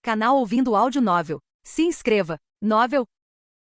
Canal Ouvindo Áudio Novel. Se inscreva. Novel.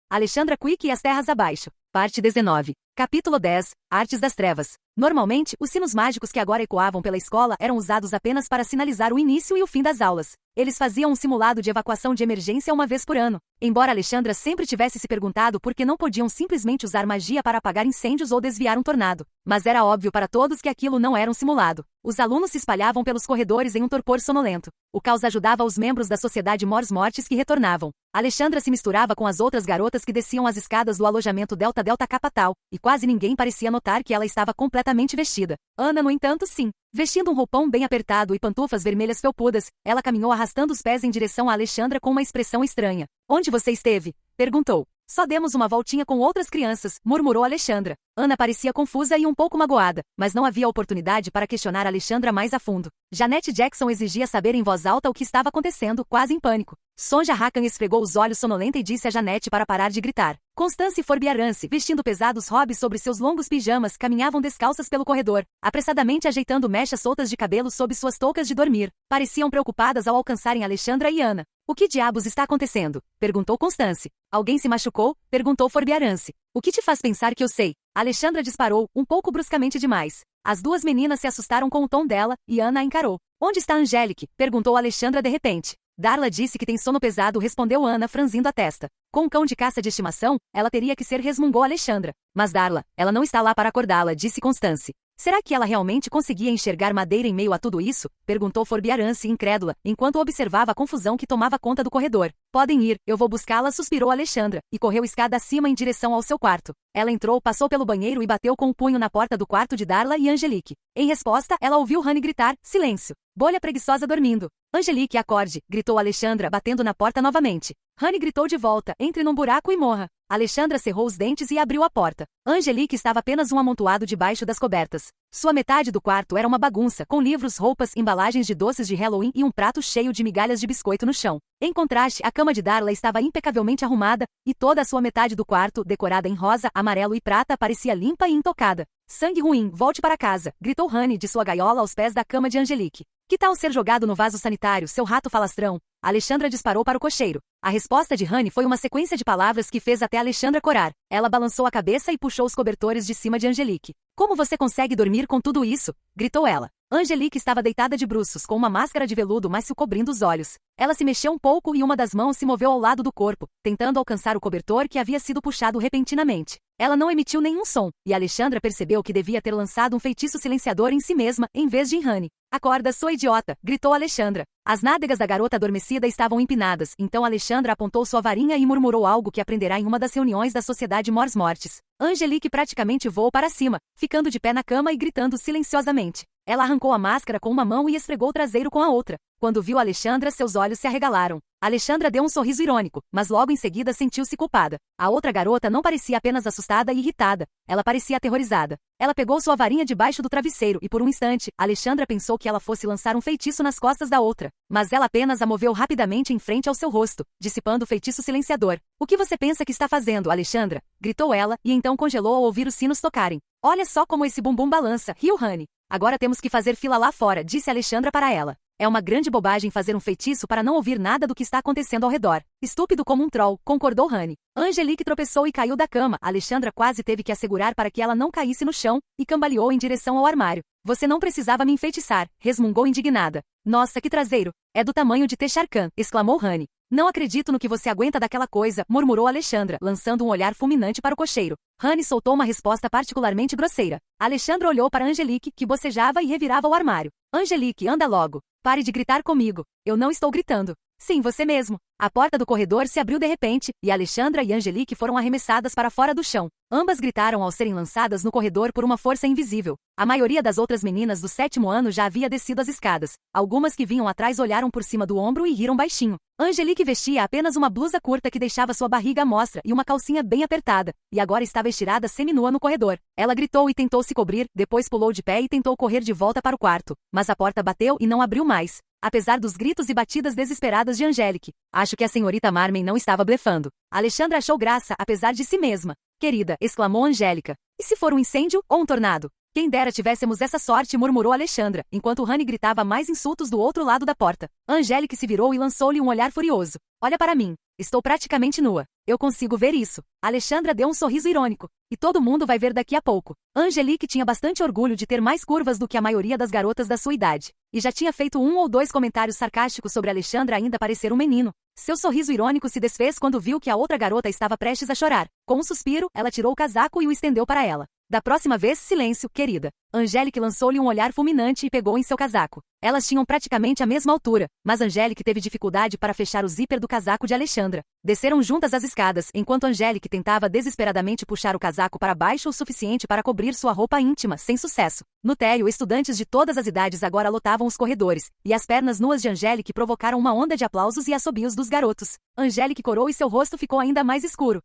Alexandra Quick e as Terras Abaixo. Parte 19. Capítulo 10. Artes das Trevas. Normalmente, os sinos mágicos que agora ecoavam pela escola eram usados apenas para sinalizar o início e o fim das aulas. Eles faziam um simulado de evacuação de emergência uma vez por ano. Embora Alexandra sempre tivesse se perguntado por que não podiam simplesmente usar magia para apagar incêndios ou desviar um tornado. Mas era óbvio para todos que aquilo não era um simulado. Os alunos se espalhavam pelos corredores em um torpor sonolento. O caos ajudava os membros da sociedade Mors Mortis que retornavam. Alexandra se misturava com as outras garotas que desciam as escadas do alojamento Delta Delta Kappa Tau, e quase ninguém parecia notar que ela estava completamente vestida. Ana, no entanto, sim. Vestindo um roupão bem apertado e pantufas vermelhas felpudas, ela caminhou arrastando os pés em direção a Alexandra com uma expressão estranha. Onde você esteve? Perguntou. Só demos uma voltinha com outras crianças, murmurou Alexandra. Ana parecia confusa e um pouco magoada, mas não havia oportunidade para questionar Alexandra mais a fundo. Janete Jackson exigia saber em voz alta o que estava acontecendo, quase em pânico. Sonja Rackham esfregou os olhos sonolenta e disse a Janete para parar de gritar. Constance Forbiarance, vestindo pesados hobbies sobre seus longos pijamas, caminhavam descalças pelo corredor, apressadamente ajeitando mechas soltas de cabelo sob suas toucas de dormir. Pareciam preocupadas ao alcançarem Alexandra e Ana. O que diabos está acontecendo? Perguntou Constance. Alguém se machucou? Perguntou Forbiarance. O que te faz pensar que eu sei? Alexandra disparou, um pouco bruscamente demais. As duas meninas se assustaram com o tom dela, e Ana a encarou. Onde está Angélique? Perguntou Alexandra de repente. Darla disse que tem sono pesado, respondeu Ana franzindo a testa. Com um cão de caça de estimação, ela teria que ser, resmungou Alexandra. Mas Darla, ela não está lá para acordá-la, disse Constance. Será que ela realmente conseguia enxergar madeira em meio a tudo isso? Perguntou Forbiarance incrédula, enquanto observava a confusão que tomava conta do corredor. Podem ir, eu vou buscá-la, suspirou Alexandra, e correu escada acima em direção ao seu quarto. Ela entrou, passou pelo banheiro e bateu com o punho na porta do quarto de Darla e Angelique. Em resposta, ela ouviu Honey gritar, silêncio. Bolha preguiçosa dormindo. Angelique, acorde, gritou Alexandra, batendo na porta novamente. Honey gritou de volta, entre num buraco e morra. Alexandra cerrou os dentes e abriu a porta. Angelique estava apenas um amontoado debaixo das cobertas. Sua metade do quarto era uma bagunça, com livros, roupas, embalagens de doces de Halloween e um prato cheio de migalhas de biscoito no chão. Em contraste, a cama de Darla estava impecavelmente arrumada, e toda a sua metade do quarto, decorada em rosa, amarelo e prata, parecia limpa e intocada. Sangue ruim, volte para casa, gritou Honey de sua gaiola aos pés da cama de Angelique. Que tal ser jogado no vaso sanitário, seu rato falastrão? Alexandra disparou para o cocheiro. A resposta de Honey foi uma sequência de palavras que fez até Alexandra corar. Ela balançou a cabeça e puxou os cobertores de cima de Angelique. Como você consegue dormir com tudo isso? Gritou ela. Angelique estava deitada de bruços, com uma máscara de veludo macio cobrindo os olhos. Ela se mexeu um pouco e uma das mãos se moveu ao lado do corpo, tentando alcançar o cobertor que havia sido puxado repentinamente. Ela não emitiu nenhum som, e Alexandra percebeu que devia ter lançado um feitiço silenciador em si mesma, em vez de em Honey. Acorda, sua idiota, gritou Alexandra. As nádegas da garota adormecida estavam empinadas, então Alexandra apontou sua varinha e murmurou algo que aprenderá em uma das reuniões da Sociedade Mors Mortis. Angelique praticamente voou para cima, ficando de pé na cama e gritando silenciosamente. Ela arrancou a máscara com uma mão e esfregou o traseiro com a outra. Quando viu Alexandra, seus olhos se arregalaram. Alexandra deu um sorriso irônico, mas logo em seguida sentiu-se culpada. A outra garota não parecia apenas assustada e irritada. Ela parecia aterrorizada. Ela pegou sua varinha debaixo do travesseiro e por um instante, Alexandra pensou que ela fosse lançar um feitiço nas costas da outra. Mas ela apenas a moveu rapidamente em frente ao seu rosto, dissipando o feitiço silenciador. O que você pensa que está fazendo, Alexandra? Gritou ela, e então congelou ao ouvir os sinos tocarem. Olha só como esse bumbum balança, riu Honey. Agora temos que fazer fila lá fora, disse Alexandra para ela. É uma grande bobagem fazer um feitiço para não ouvir nada do que está acontecendo ao redor. Estúpido como um troll, concordou Honey. Angelique tropeçou e caiu da cama. Alexandra quase teve que a segurar para que ela não caísse no chão, e cambaleou em direção ao armário. Você não precisava me enfeitiçar, resmungou indignada. Nossa, que traseiro! É do tamanho de Texarkhan, exclamou Honey. Não acredito no que você aguenta daquela coisa, murmurou Alexandra, lançando um olhar fulminante para o cocheiro. Honey soltou uma resposta particularmente grosseira. Alexandra olhou para Angelique, que bocejava e revirava o armário. Angelique, anda logo. Pare de gritar comigo. Eu não estou gritando. Sim, você mesmo. A porta do corredor se abriu de repente, e Alexandra e Angelique foram arremessadas para fora do chão. Ambas gritaram ao serem lançadas no corredor por uma força invisível. A maioria das outras meninas do 7º ano já havia descido as escadas. Algumas que vinham atrás olharam por cima do ombro e riram baixinho. Angelique vestia apenas uma blusa curta que deixava sua barriga à mostra e uma calcinha bem apertada, e agora estava estirada seminua no corredor. Ela gritou e tentou se cobrir, depois pulou de pé e tentou correr de volta para o quarto. Mas a porta bateu e não abriu mais. Apesar dos gritos e batidas desesperadas de Angelique. Acho que a senhorita Marmen não estava blefando. Alexandra achou graça, apesar de si mesma. Querida, exclamou Angélica. E se for um incêndio ou um tornado? Quem dera tivéssemos essa sorte, murmurou Alexandra, enquanto Honey gritava mais insultos do outro lado da porta. Angelique se virou e lançou-lhe um olhar furioso. Olha para mim. Estou praticamente nua. Eu consigo ver isso. Alexandra deu um sorriso irônico. E todo mundo vai ver daqui a pouco. Angelique tinha bastante orgulho de ter mais curvas do que a maioria das garotas da sua idade. E já tinha feito 1 ou 2 comentários sarcásticos sobre Alexandra ainda parecer um menino. Seu sorriso irônico se desfez quando viu que a outra garota estava prestes a chorar. Com um suspiro, ela tirou o casaco e o estendeu para ela. Da próxima vez, silêncio, querida. Angelique lançou-lhe um olhar fulminante e pegou em seu casaco. Elas tinham praticamente a mesma altura, mas Angelique teve dificuldade para fechar o zíper do casaco de Alexandra. Desceram juntas as escadas, enquanto Angelique tentava desesperadamente puxar o casaco para baixo o suficiente para cobrir sua roupa íntima, sem sucesso. No térreo, estudantes de todas as idades agora lotavam os corredores, e as pernas nuas de Angelique provocaram uma onda de aplausos e assobios dos garotos. Angelique corou e seu rosto ficou ainda mais escuro.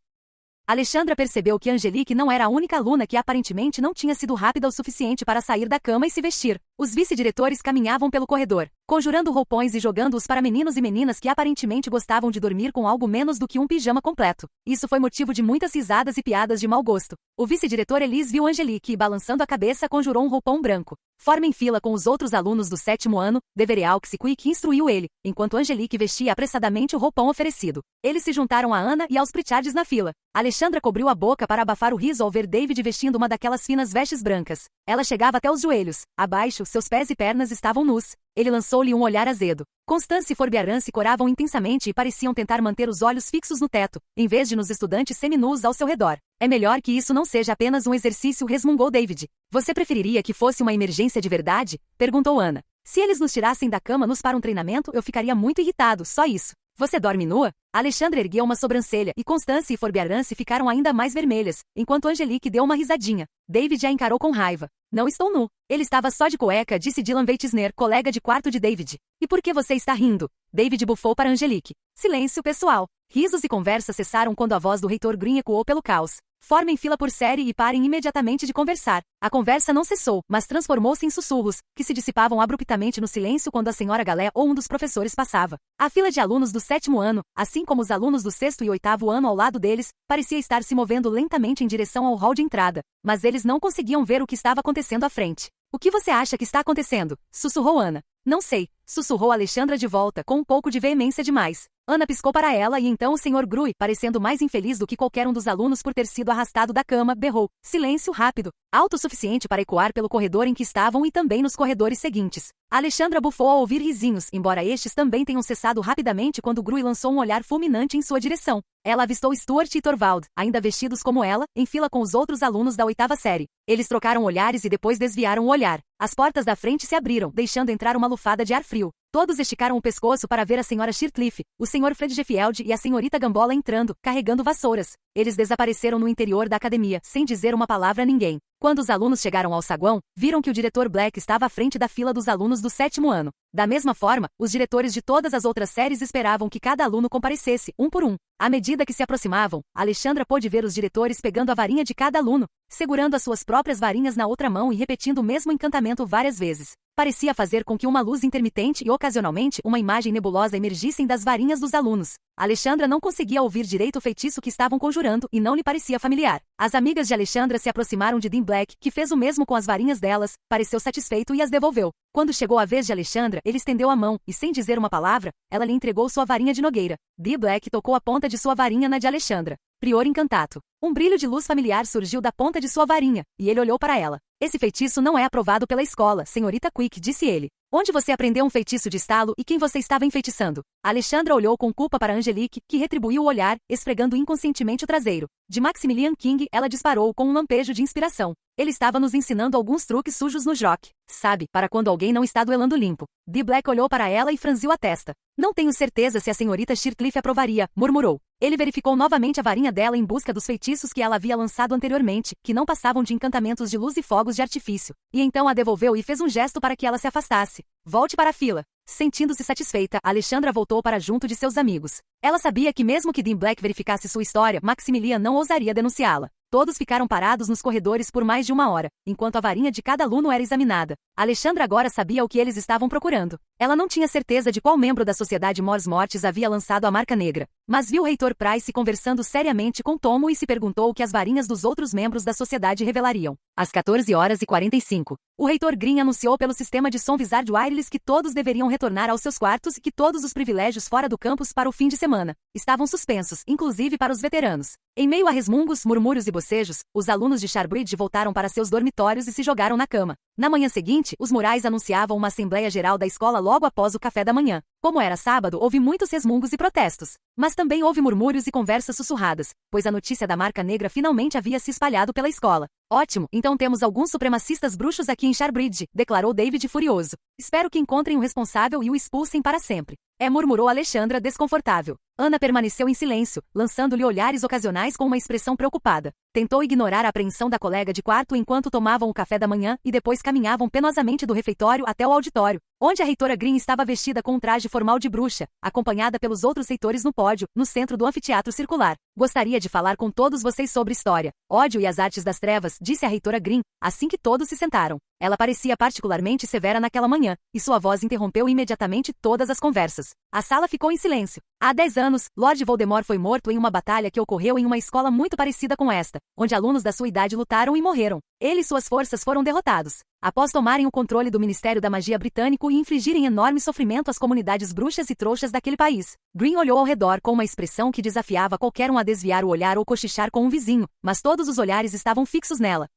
Alexandra percebeu que Angelique não era a única aluna que aparentemente não tinha sido rápida o suficiente para sair da cama e se vestir. Os vice-diretores caminhavam pelo corredor, conjurando roupões e jogando-os para meninos e meninas que aparentemente gostavam de dormir com algo menos do que um pijama completo. Isso foi motivo de muitas risadas e piadas de mau gosto. O vice-diretor Elise viu Angelique e, balançando a cabeça, conjurou um roupão branco. Forma em fila com os outros alunos do 7º ano, Devereaux e Quick instruiu ele, enquanto Angelique vestia apressadamente o roupão oferecido. Eles se juntaram a Ana e aos Pritchards na fila. Alexandra cobriu a boca para abafar o riso ao ver David vestindo uma daquelas finas vestes brancas. Ela chegava até os joelhos. Abaixo, seus pés e pernas estavam nus. Ele lançou-lhe um olhar azedo. Constance e Forbiaran se coravam intensamente e pareciam tentar manter os olhos fixos no teto, em vez de nos estudantes seminus ao seu redor. É melhor que isso não seja apenas um exercício, resmungou David. Você preferiria que fosse uma emergência de verdade? Perguntou Ana. Se eles nos tirassem da cama nos para um treinamento, eu ficaria muito irritado, só isso. Você dorme nua? Alexandra ergueu uma sobrancelha e Constance e Forbiaran ficaram ainda mais vermelhas, enquanto Angelique deu uma risadinha. David a encarou com raiva. Não estou nu. Ele estava só de cueca, disse Dylan Weitzner, colega de quarto de David. E por que você está rindo? David bufou para Angelique. Silêncio, pessoal. Risos e conversa cessaram quando a voz do reitor Green ecoou pelo caos. Formem fila por série e parem imediatamente de conversar. A conversa não cessou, mas transformou-se em sussurros, que se dissipavam abruptamente no silêncio quando a senhora Galé ou um dos professores passava. A fila de alunos do 7º ano, assim como os alunos do 6º e 8º ano ao lado deles, parecia estar se movendo lentamente em direção ao hall de entrada, mas eles não conseguiam ver o que estava acontecendo à frente. O que você acha que está acontecendo? Sussurrou Ana. Não sei, sussurrou Alexandra de volta, com um pouco de veemência demais. Ana piscou para ela e então o Sr. Grui, parecendo mais infeliz do que qualquer um dos alunos por ter sido arrastado da cama, berrou. Silêncio rápido, alto o suficiente para ecoar pelo corredor em que estavam e também nos corredores seguintes. Alexandra bufou ao ouvir risinhos, embora estes também tenham cessado rapidamente quando Grui lançou um olhar fulminante em sua direção. Ela avistou Stuart e Torvald, ainda vestidos como ela, em fila com os outros alunos da 8ª série. Eles trocaram olhares e depois desviaram o olhar. As portas da frente se abriram, deixando entrar uma lufada de ar frio. Todos esticaram o pescoço para ver a senhora Shirtliff, o Sr. Fred Jeffield e a senhorita Gambola entrando, carregando vassouras. Eles desapareceram no interior da academia, sem dizer uma palavra a ninguém. Quando os alunos chegaram ao saguão, viram que o diretor Black estava à frente da fila dos alunos do 7º ano. Da mesma forma, os diretores de todas as outras séries esperavam que cada aluno comparecesse, um por um. À medida que se aproximavam, Alexandra pôde ver os diretores pegando a varinha de cada aluno, segurando as suas próprias varinhas na outra mão e repetindo o mesmo encantamento várias vezes. Parecia fazer com que uma luz intermitente e ocasionalmente uma imagem nebulosa emergissem das varinhas dos alunos. Alexandra não conseguia ouvir direito o feitiço que estavam conjurando e não lhe parecia familiar. As amigas de Alexandra se aproximaram de Dean Black, que fez o mesmo com as varinhas delas, pareceu satisfeito e as devolveu. Quando chegou a vez de Alexandra, ele estendeu a mão e, sem dizer uma palavra, ela lhe entregou sua varinha de nogueira. Dean Black tocou a ponta de sua varinha na de Alexandra. Prior Incantato. Um brilho de luz familiar surgiu da ponta de sua varinha, e ele olhou para ela. Esse feitiço não é aprovado pela escola, senhorita Quick, disse ele. Onde você aprendeu um feitiço de estalo e quem você estava enfeitiçando? Alexandra olhou com culpa para Angelique, que retribuiu o olhar, esfregando inconscientemente o traseiro. De Maximilian King, ela disparou com um lampejo de inspiração. Ele estava nos ensinando alguns truques sujos no joque. Sabe, para quando alguém não está duelando limpo. Dee Black olhou para ela e franziu a testa. Não tenho certeza se a senhorita Shirtliff aprovaria, murmurou. Ele verificou novamente a varinha dela em busca dos feitiços que ela havia lançado anteriormente, que não passavam de encantamentos de luz e fogos de artifício. E então a devolveu e fez um gesto para que ela se afastasse. Volte para a fila. Sentindo-se satisfeita, Alexandra voltou para junto de seus amigos. Ela sabia que mesmo que Dean Black verificasse sua história, Maximilian não ousaria denunciá-la. Todos ficaram parados nos corredores por mais de 1 hora, enquanto a varinha de cada aluno era examinada. Alexandra agora sabia o que eles estavam procurando. Ela não tinha certeza de qual membro da Sociedade Mors Mortis havia lançado a marca negra, mas viu o reitor Price conversando seriamente com Tomo e se perguntou o que as varinhas dos outros membros da sociedade revelariam. Às 14h45, o reitor Green anunciou pelo sistema de som Wizard Wireless que todos deveriam retornar aos seus quartos e que todos os privilégios fora do campus para o fim de semana estavam suspensos, inclusive para os veteranos. Em meio a resmungos, murmúrios e bocejos, os alunos de Sharbridge voltaram para seus dormitórios e se jogaram na cama. Na manhã seguinte, os murais anunciavam uma assembleia geral da escola logo após o café da manhã. Como era sábado, houve muitos resmungos e protestos. Mas também houve murmúrios e conversas sussurradas, pois a notícia da marca negra finalmente havia se espalhado pela escola. Ótimo, então temos alguns supremacistas bruxos aqui em Sharbridge, declarou David furioso. Espero que encontrem o responsável e o expulsem para sempre. Murmurou Alexandra desconfortável. Ana permaneceu em silêncio, lançando-lhe olhares ocasionais com uma expressão preocupada. Tentou ignorar a apreensão da colega de quarto enquanto tomavam o café da manhã e depois caminhavam penosamente do refeitório até o auditório, onde a reitora Green estava vestida com um traje formal de bruxa, acompanhada pelos outros reitores no pódio, no centro do anfiteatro circular. Gostaria de falar com todos vocês sobre história, ódio e as artes das trevas, disse a reitora Green, assim que todos se sentaram. Ela parecia particularmente severa naquela manhã, e sua voz interrompeu imediatamente todas as conversas. A sala ficou em silêncio. Há 10 anos, Lord Voldemort foi morto em uma batalha que ocorreu em uma escola muito parecida com esta, onde alunos da sua idade lutaram e morreram. Ele e suas forças foram derrotados. Após tomarem o controle do Ministério da Magia britânico e infligirem enorme sofrimento às comunidades bruxas e trouxas daquele país, Green olhou ao redor com uma expressão que desafiava qualquer um a desviar o olhar ou cochichar com um vizinho, mas todos os olhares estavam fixos nela.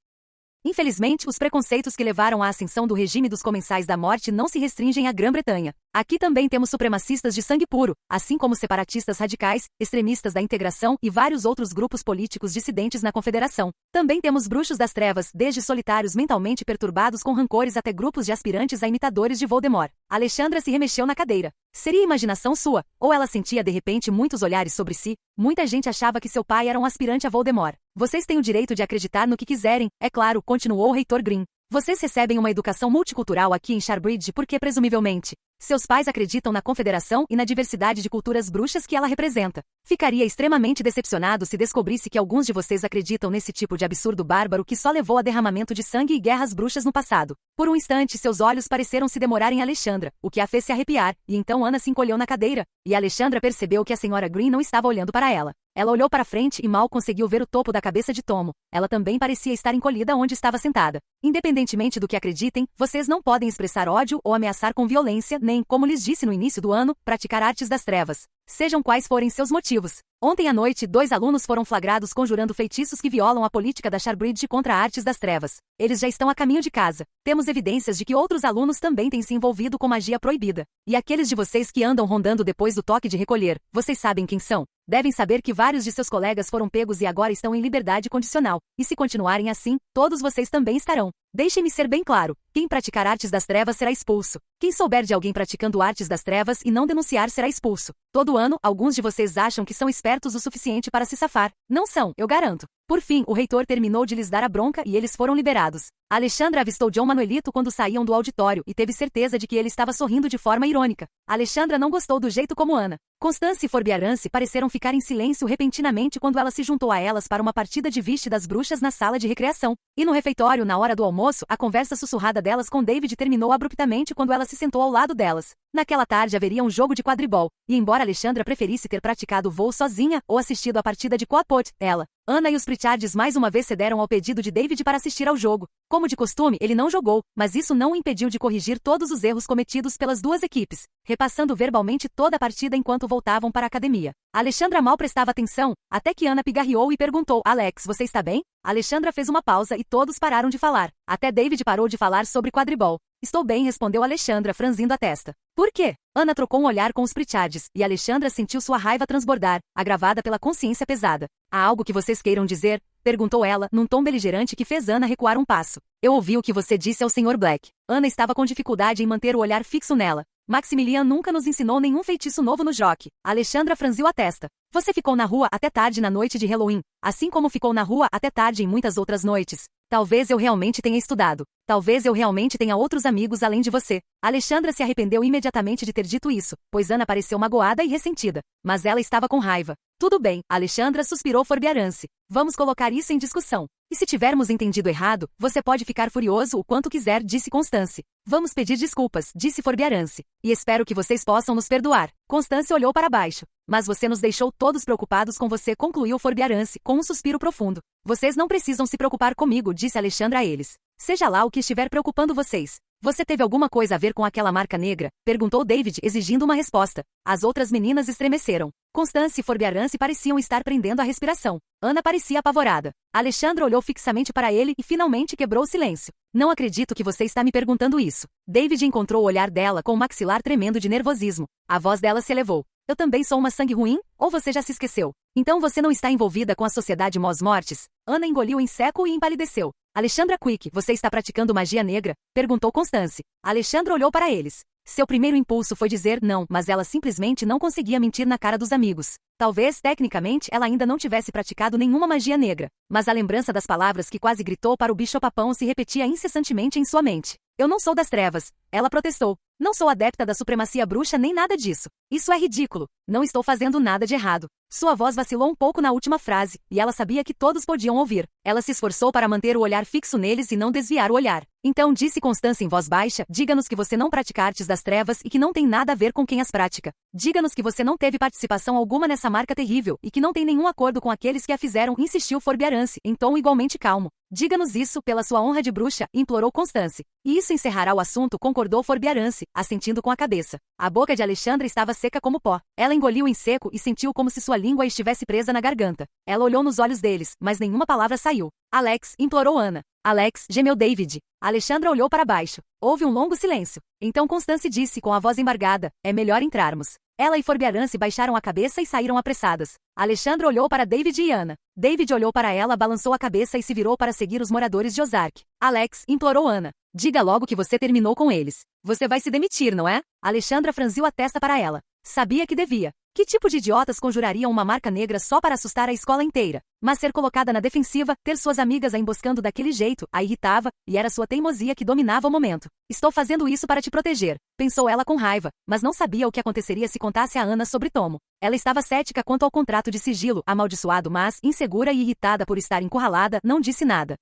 Infelizmente, os preconceitos que levaram à ascensão do regime dos Comensais da Morte não se restringem à Grã-Bretanha. Aqui também temos supremacistas de sangue puro, assim como separatistas radicais, extremistas da integração e vários outros grupos políticos dissidentes na Confederação. Também temos bruxos das trevas, desde solitários mentalmente perturbados com rancores até grupos de aspirantes a imitadores de Voldemort. Alexandra se remexeu na cadeira. Seria imaginação sua, ou ela sentia de repente muitos olhares sobre si? Muita gente achava que seu pai era um aspirante a Voldemort. Vocês têm o direito de acreditar no que quiserem, é claro, continuou o reitor Green. Vocês recebem uma educação multicultural aqui em Sharbridge porque, presumivelmente, seus pais acreditam na Confederação e na diversidade de culturas bruxas que ela representa. Ficaria extremamente decepcionado se descobrisse que alguns de vocês acreditam nesse tipo de absurdo bárbaro que só levou a derramamento de sangue e guerras bruxas no passado. Por um instante, seus olhos pareceram se demorar em Alexandra, o que a fez se arrepiar, e então Ana se encolheu na cadeira, e Alexandra percebeu que a senhora Green não estava olhando para ela. Ela olhou para frente e mal conseguiu ver o topo da cabeça de Tomo. Ela também parecia estar encolhida onde estava sentada. Independentemente do que acreditem, vocês não podem expressar ódio ou ameaçar com violência, nem, como lhes disse no início do ano, praticar artes das trevas. Sejam quais forem seus motivos. Ontem à noite, 2 alunos foram flagrados conjurando feitiços que violam a política da Sharbridge contra artes das trevas. Eles já estão a caminho de casa. Temos evidências de que outros alunos também têm se envolvido com magia proibida. E aqueles de vocês que andam rondando depois do toque de recolher, vocês sabem quem são? Devem saber que vários de seus colegas foram pegos e agora estão em liberdade condicional. E se continuarem assim, todos vocês também estarão. Deixem-me ser bem claro. Quem praticar artes das trevas será expulso. Quem souber de alguém praticando artes das trevas e não denunciar será expulso. Todo ano, alguns de vocês acham que são espertos o suficiente para se safar. Não são, eu garanto. Por fim, o reitor terminou de lhes dar a bronca e eles foram liberados. Alexandra avistou John Manuelito quando saíam do auditório e teve certeza de que ele estava sorrindo de forma irônica. Alexandra não gostou do jeito como Ana, Constance e Forbiarance pareceram ficar em silêncio repentinamente quando ela se juntou a elas para uma partida de Viste das Bruxas na sala de recreação. E no refeitório, na hora do almoço, a conversa sussurrada delas com David terminou abruptamente quando ela se sentou ao lado delas. Naquela tarde haveria um jogo de quadribol, e embora Alexandra preferisse ter praticado o voo sozinha ou assistido a partida de quad-pot, ela, Ana e os Pritchards mais uma vez cederam ao pedido de David para assistir ao jogo. Como de costume, ele não jogou, mas isso não o impediu de corrigir todos os erros cometidos pelas duas equipes, repassando verbalmente toda a partida enquanto voltavam para a academia. Alexandra mal prestava atenção, até que Ana pigarreou e perguntou: Alex, você está bem? Alexandra fez uma pausa e todos pararam de falar. Até David parou de falar sobre quadribol. Estou bem, respondeu Alexandra, franzindo a testa. Por quê? Ana trocou um olhar com os Pritchards, e Alexandra sentiu sua raiva transbordar, agravada pela consciência pesada. Há algo que vocês queiram dizer? Perguntou ela, num tom beligerante que fez Ana recuar um passo. Eu ouvi o que você disse ao Sr. Black. Ana estava com dificuldade em manter o olhar fixo nela. Maximilian nunca nos ensinou nenhum feitiço novo no jockey. Alexandra franziu a testa. Você ficou na rua até tarde na noite de Halloween, assim como ficou na rua até tarde em muitas outras noites. Talvez eu realmente tenha estudado. Talvez eu realmente tenha outros amigos além de você. Alexandra se arrependeu imediatamente de ter dito isso, pois Ana pareceu magoada e ressentida. Mas ela estava com raiva. Tudo bem, Alexandra suspirou Forbiarance. Vamos colocar isso em discussão. E se tivermos entendido errado, você pode ficar furioso o quanto quiser, disse Constance. Vamos pedir desculpas, disse Forbiarance. E espero que vocês possam nos perdoar. Constance olhou para baixo. Mas você nos deixou todos preocupados com você, concluiu Forbiarance, com um suspiro profundo. Vocês não precisam se preocupar comigo, disse Alexandra a eles. Seja lá o que estiver preocupando vocês. Você teve alguma coisa a ver com aquela marca negra? Perguntou David, exigindo uma resposta. As outras meninas estremeceram. Constance e Forbiarance pareciam estar prendendo a respiração. Ana parecia apavorada. Alexandra olhou fixamente para ele e finalmente quebrou o silêncio. Não acredito que você está me perguntando isso. David encontrou o olhar dela com o maxilar tremendo de nervosismo. A voz dela se elevou. Eu também sou uma sangue ruim? Ou você já se esqueceu? Então você não está envolvida com a sociedade Mos-Mortis? Ana engoliu em seco e empalideceu. Alexandra Quick, você está praticando magia negra? Perguntou Constance. Alexandra olhou para eles. Seu primeiro impulso foi dizer não, mas ela simplesmente não conseguia mentir na cara dos amigos. Talvez, tecnicamente, ela ainda não tivesse praticado nenhuma magia negra, mas a lembrança das palavras que quase gritou para o bicho-papão se repetia incessantemente em sua mente. Eu não sou das trevas, ela protestou. Não sou adepta da supremacia bruxa nem nada disso. Isso é ridículo. Não estou fazendo nada de errado. Sua voz vacilou um pouco na última frase, e ela sabia que todos podiam ouvir. Ela se esforçou para manter o olhar fixo neles e não desviar o olhar. Então disse Constance em voz baixa, diga-nos que você não pratica artes das trevas e que não tem nada a ver com quem as pratica. Diga-nos que você não teve participação alguma nessa marca terrível e que não tem nenhum acordo com aqueles que a fizeram, insistiu Forbiarance, em tom igualmente calmo. Diga-nos isso, pela sua honra de bruxa, implorou Constance. E isso encerrará o assunto, concordou Forbiarance, assentindo com a cabeça. A boca de Alexandra estava seca como pó. Ela engoliu em seco e sentiu como se sua língua estivesse presa na garganta. Ela olhou nos olhos deles, mas nenhuma palavra saiu. Alex, implorou Ana. Alex, gemeu David. Alexandra olhou para baixo. Houve um longo silêncio. Então Constance disse com a voz embargada, é melhor entrarmos. Ela e Forbiarance baixaram a cabeça e saíram apressadas. Alexandra olhou para David e Ana. David olhou para ela, balançou a cabeça e se virou para seguir os moradores de Ozark. Alex, implorou Ana. Diga logo que você terminou com eles. Você vai se demitir, não é? Alexandra franziu a testa para ela. Sabia que devia. Que tipo de idiotas conjurariam uma marca negra só para assustar a escola inteira? Mas ser colocada na defensiva, ter suas amigas a emboscando daquele jeito, a irritava, e era sua teimosia que dominava o momento. Estou fazendo isso para te proteger, pensou ela com raiva, mas não sabia o que aconteceria se contasse a Ana sobre Tomo. Ela estava cética quanto ao contrato de sigilo, amaldiçoado, mas, insegura e irritada por estar encurralada, não disse nada.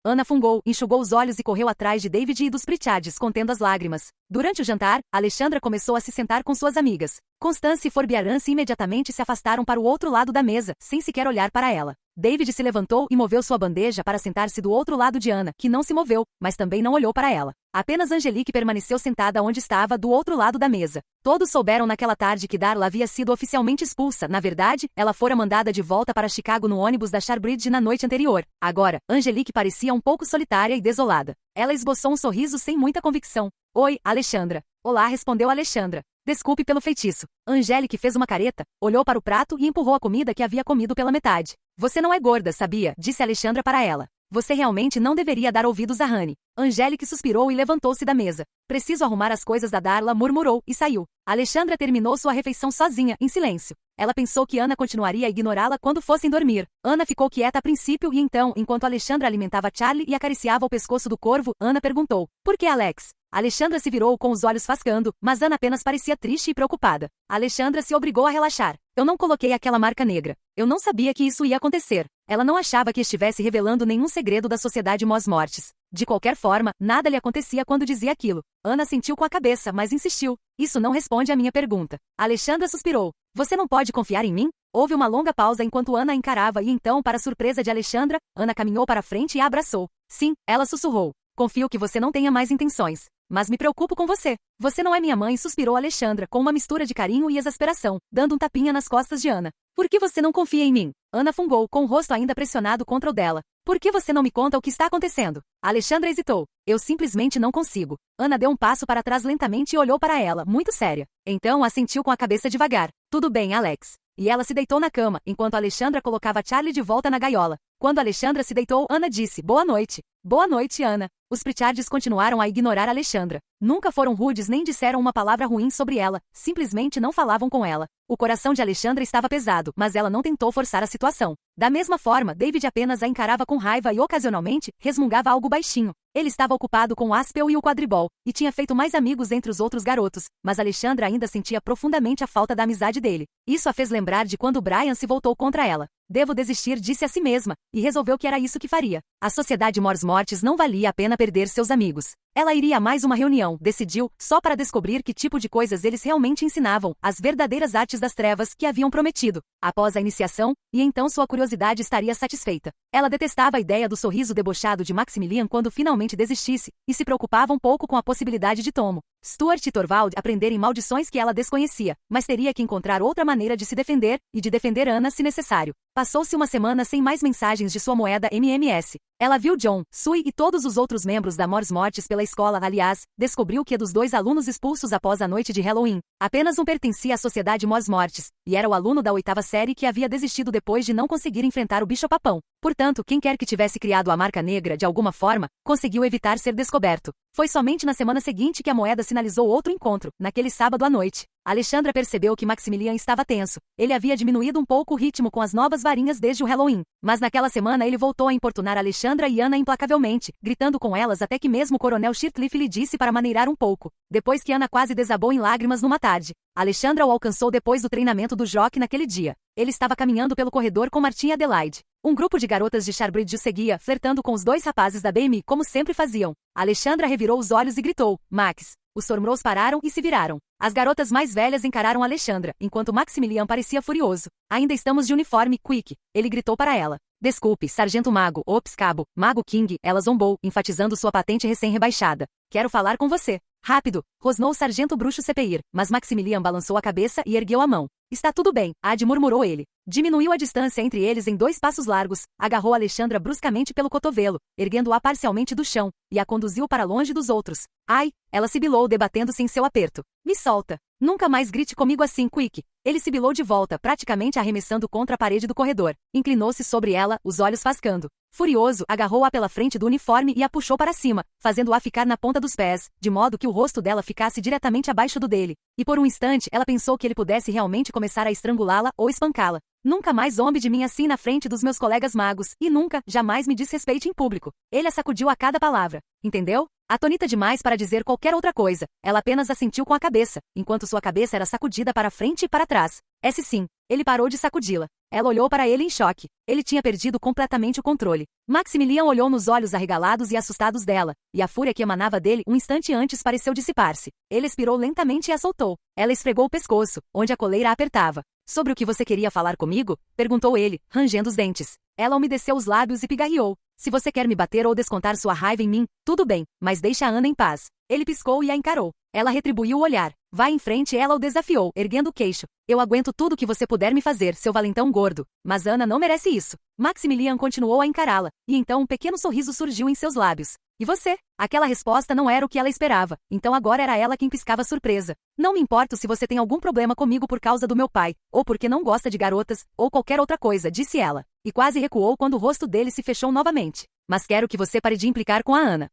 Ana fungou, enxugou os olhos e correu atrás de David e dos Pritchards, contendo as lágrimas. Durante o jantar, Alexandra começou a se sentar com suas amigas. Constance e Forbiarance imediatamente se afastaram para o outro lado da mesa, sem sequer olhar para ela. David se levantou e moveu sua bandeja para sentar-se do outro lado de Ana, que não se moveu, mas também não olhou para ela. Apenas Angelique permaneceu sentada onde estava, do outro lado da mesa. Todos souberam naquela tarde que Darla havia sido oficialmente expulsa. Na verdade, ela fora mandada de volta para Chicago no ônibus da Sharbridge na noite anterior. Agora, Angelique parecia um pouco solitária e desolada. Ela esboçou um sorriso sem muita convicção. Oi, Alexandra. Olá, respondeu Alexandra. Desculpe pelo feitiço. Angelique fez uma careta, olhou para o prato e empurrou a comida que havia comido pela metade. Você não é gorda, sabia? Disse Alexandra para ela. Você realmente não deveria dar ouvidos a Honey. Angelique suspirou e levantou-se da mesa. Preciso arrumar as coisas da Darla, murmurou, e saiu. Alexandra terminou sua refeição sozinha, em silêncio. Ela pensou que Ana continuaria a ignorá-la quando fossem dormir. Ana ficou quieta a princípio e então, enquanto Alexandra alimentava Charlie e acariciava o pescoço do corvo, Ana perguntou, por que Alex? Alexandra se virou com os olhos fascando, mas Ana apenas parecia triste e preocupada. Alexandra se obrigou a relaxar. Eu não coloquei aquela marca negra. Eu não sabia que isso ia acontecer. Ela não achava que estivesse revelando nenhum segredo da sociedade Mos-Mortis. De qualquer forma, nada lhe acontecia quando dizia aquilo. Ana sentiu com a cabeça, mas insistiu. Isso não responde à minha pergunta. Alexandra suspirou. Você não pode confiar em mim? Houve uma longa pausa enquanto Ana a encarava e então, para surpresa de Alexandra, Ana caminhou para a frente e a abraçou. Sim, ela sussurrou. Confio que você não tenha mais intenções. Mas me preocupo com você. Você não é minha mãe, suspirou Alexandra, com uma mistura de carinho e exasperação, dando um tapinha nas costas de Ana. Por que você não confia em mim? Ana fungou, com o rosto ainda pressionado contra o dela. Por que você não me conta o que está acontecendo? Alexandra hesitou. Eu simplesmente não consigo. Ana deu um passo para trás lentamente e olhou para ela, muito séria. Então assentiu com a cabeça devagar. Tudo bem, Alex. E ela se deitou na cama, enquanto Alexandra colocava Charlie de volta na gaiola. Quando Alexandra se deitou, Ana disse, boa noite. Boa noite, Ana. Os Pritchards continuaram a ignorar Alexandra. Nunca foram rudes nem disseram uma palavra ruim sobre ela, simplesmente não falavam com ela. O coração de Alexandra estava pesado, mas ela não tentou forçar a situação. Da mesma forma, David apenas a encarava com raiva e ocasionalmente resmungava algo baixinho. Ele estava ocupado com o Aspel e o quadribol, e tinha feito mais amigos entre os outros garotos, mas Alexandra ainda sentia profundamente a falta da amizade dele. Isso a fez lembrar de quando Brian se voltou contra ela. Devo desistir, disse a si mesma, e resolveu que era isso que faria. A Sociedade Mors-Mortis não valia a pena perder seus amigos. Ela iria a mais uma reunião, decidiu, só para descobrir que tipo de coisas eles realmente ensinavam, as verdadeiras artes das trevas que haviam prometido. Após a iniciação, e então sua curiosidade estaria satisfeita. Ela detestava a ideia do sorriso debochado de Maximilian quando finalmente desistisse, e se preocupava um pouco com a possibilidade de Tomo, Stuart e Torvald aprenderem maldições que ela desconhecia, mas teria que encontrar outra maneira de se defender, e de defender Anna se necessário. Passou-se uma semana sem mais mensagens de sua moeda MMS. Ela viu John, Sui e todos os outros membros da Mors-Mortis pela escola. Aliás, descobriu que dos 2 alunos expulsos após a noite de Halloween, apenas um pertencia à Sociedade Mors-Mortis, e era o aluno da 8ª série que havia desistido depois de não conseguir enfrentar o bicho-papão. Portanto, quem quer que tivesse criado a marca negra de alguma forma, conseguiu evitar ser descoberto. Foi somente na semana seguinte que a moeda sinalizou outro encontro, naquele sábado à noite. Alexandra percebeu que Maximilian estava tenso. Ele havia diminuído um pouco o ritmo com as novas varinhas desde o Halloween. Mas naquela semana ele voltou a importunar Alexandra e Anna implacavelmente, gritando com elas até que mesmo o Coronel Shirtliff lhe disse para maneirar um pouco. Depois que Anna quase desabou em lágrimas numa tarde. Alexandra o alcançou depois do treinamento do jockey naquele dia. Ele estava caminhando pelo corredor com Martin e Adelaide. Um grupo de garotas de Sharbridge o seguia, flertando com os 2 rapazes da BMI como sempre faziam. Alexandra revirou os olhos e gritou, Max. Os Sormros pararam e se viraram. As garotas mais velhas encararam Alexandra, enquanto Maximilian parecia furioso. Ainda estamos de uniforme, Quick. Ele gritou para ela. Desculpe, Sargento Mago, Ops Cabo, Mago King, ela zombou, enfatizando sua patente recém-rebaixada. Quero falar com você. Rápido, rosnou o Sargento Bruxo Sepeir, mas Maximilian balançou a cabeça e ergueu a mão. Está tudo bem, Ad, murmurou ele. Diminuiu a distância entre eles em 2 passos largos, agarrou Alexandra bruscamente pelo cotovelo, erguendo-a parcialmente do chão, e a conduziu para longe dos outros. Ai, ela sibilou debatendo-se em seu aperto. Me solta. Nunca mais grite comigo assim, Quick. Ele sibilou de volta, praticamente arremessando contra a parede do corredor. Inclinou-se sobre ela, os olhos fascando. Furioso, agarrou-a pela frente do uniforme e a puxou para cima, fazendo-a ficar na ponta dos pés, de modo que o rosto dela ficasse diretamente abaixo do dele. E por um instante ela pensou que ele pudesse realmente começar a estrangulá-la ou espancá-la. Nunca mais zombe de mim assim na frente dos meus colegas magos, e nunca, jamais me desrespeite em público. Ele a sacudiu a cada palavra. Entendeu? Atonita demais para dizer qualquer outra coisa, ela apenas assentiu com a cabeça, enquanto sua cabeça era sacudida para frente e para trás. Esse sim. Ele parou de sacudi-la. Ela olhou para ele em choque. Ele tinha perdido completamente o controle. Maximilian olhou nos olhos arregalados e assustados dela, e a fúria que emanava dele um instante antes pareceu dissipar-se. Ele expirou lentamente e a soltou. Ela esfregou o pescoço, onde a coleira a apertava. Sobre o que você queria falar comigo? Perguntou ele, rangendo os dentes. Ela umedeceu os lábios e pigarreou. Se você quer me bater ou descontar sua raiva em mim, tudo bem, mas deixa a Anna em paz. Ele piscou e a encarou. Ela retribuiu o olhar. Vá em frente, ela o desafiou, erguendo o queixo. Eu aguento tudo que você puder me fazer, seu valentão gordo. Mas Anna não merece isso. Maximilian continuou a encará-la, e então um pequeno sorriso surgiu em seus lábios. E você? Aquela resposta não era o que ela esperava, então agora era ela quem piscava surpresa. Não me importo se você tem algum problema comigo por causa do meu pai, ou porque não gosta de garotas, ou qualquer outra coisa, disse ela. E quase recuou quando o rosto dele se fechou novamente. Mas quero que você pare de implicar com a Anna.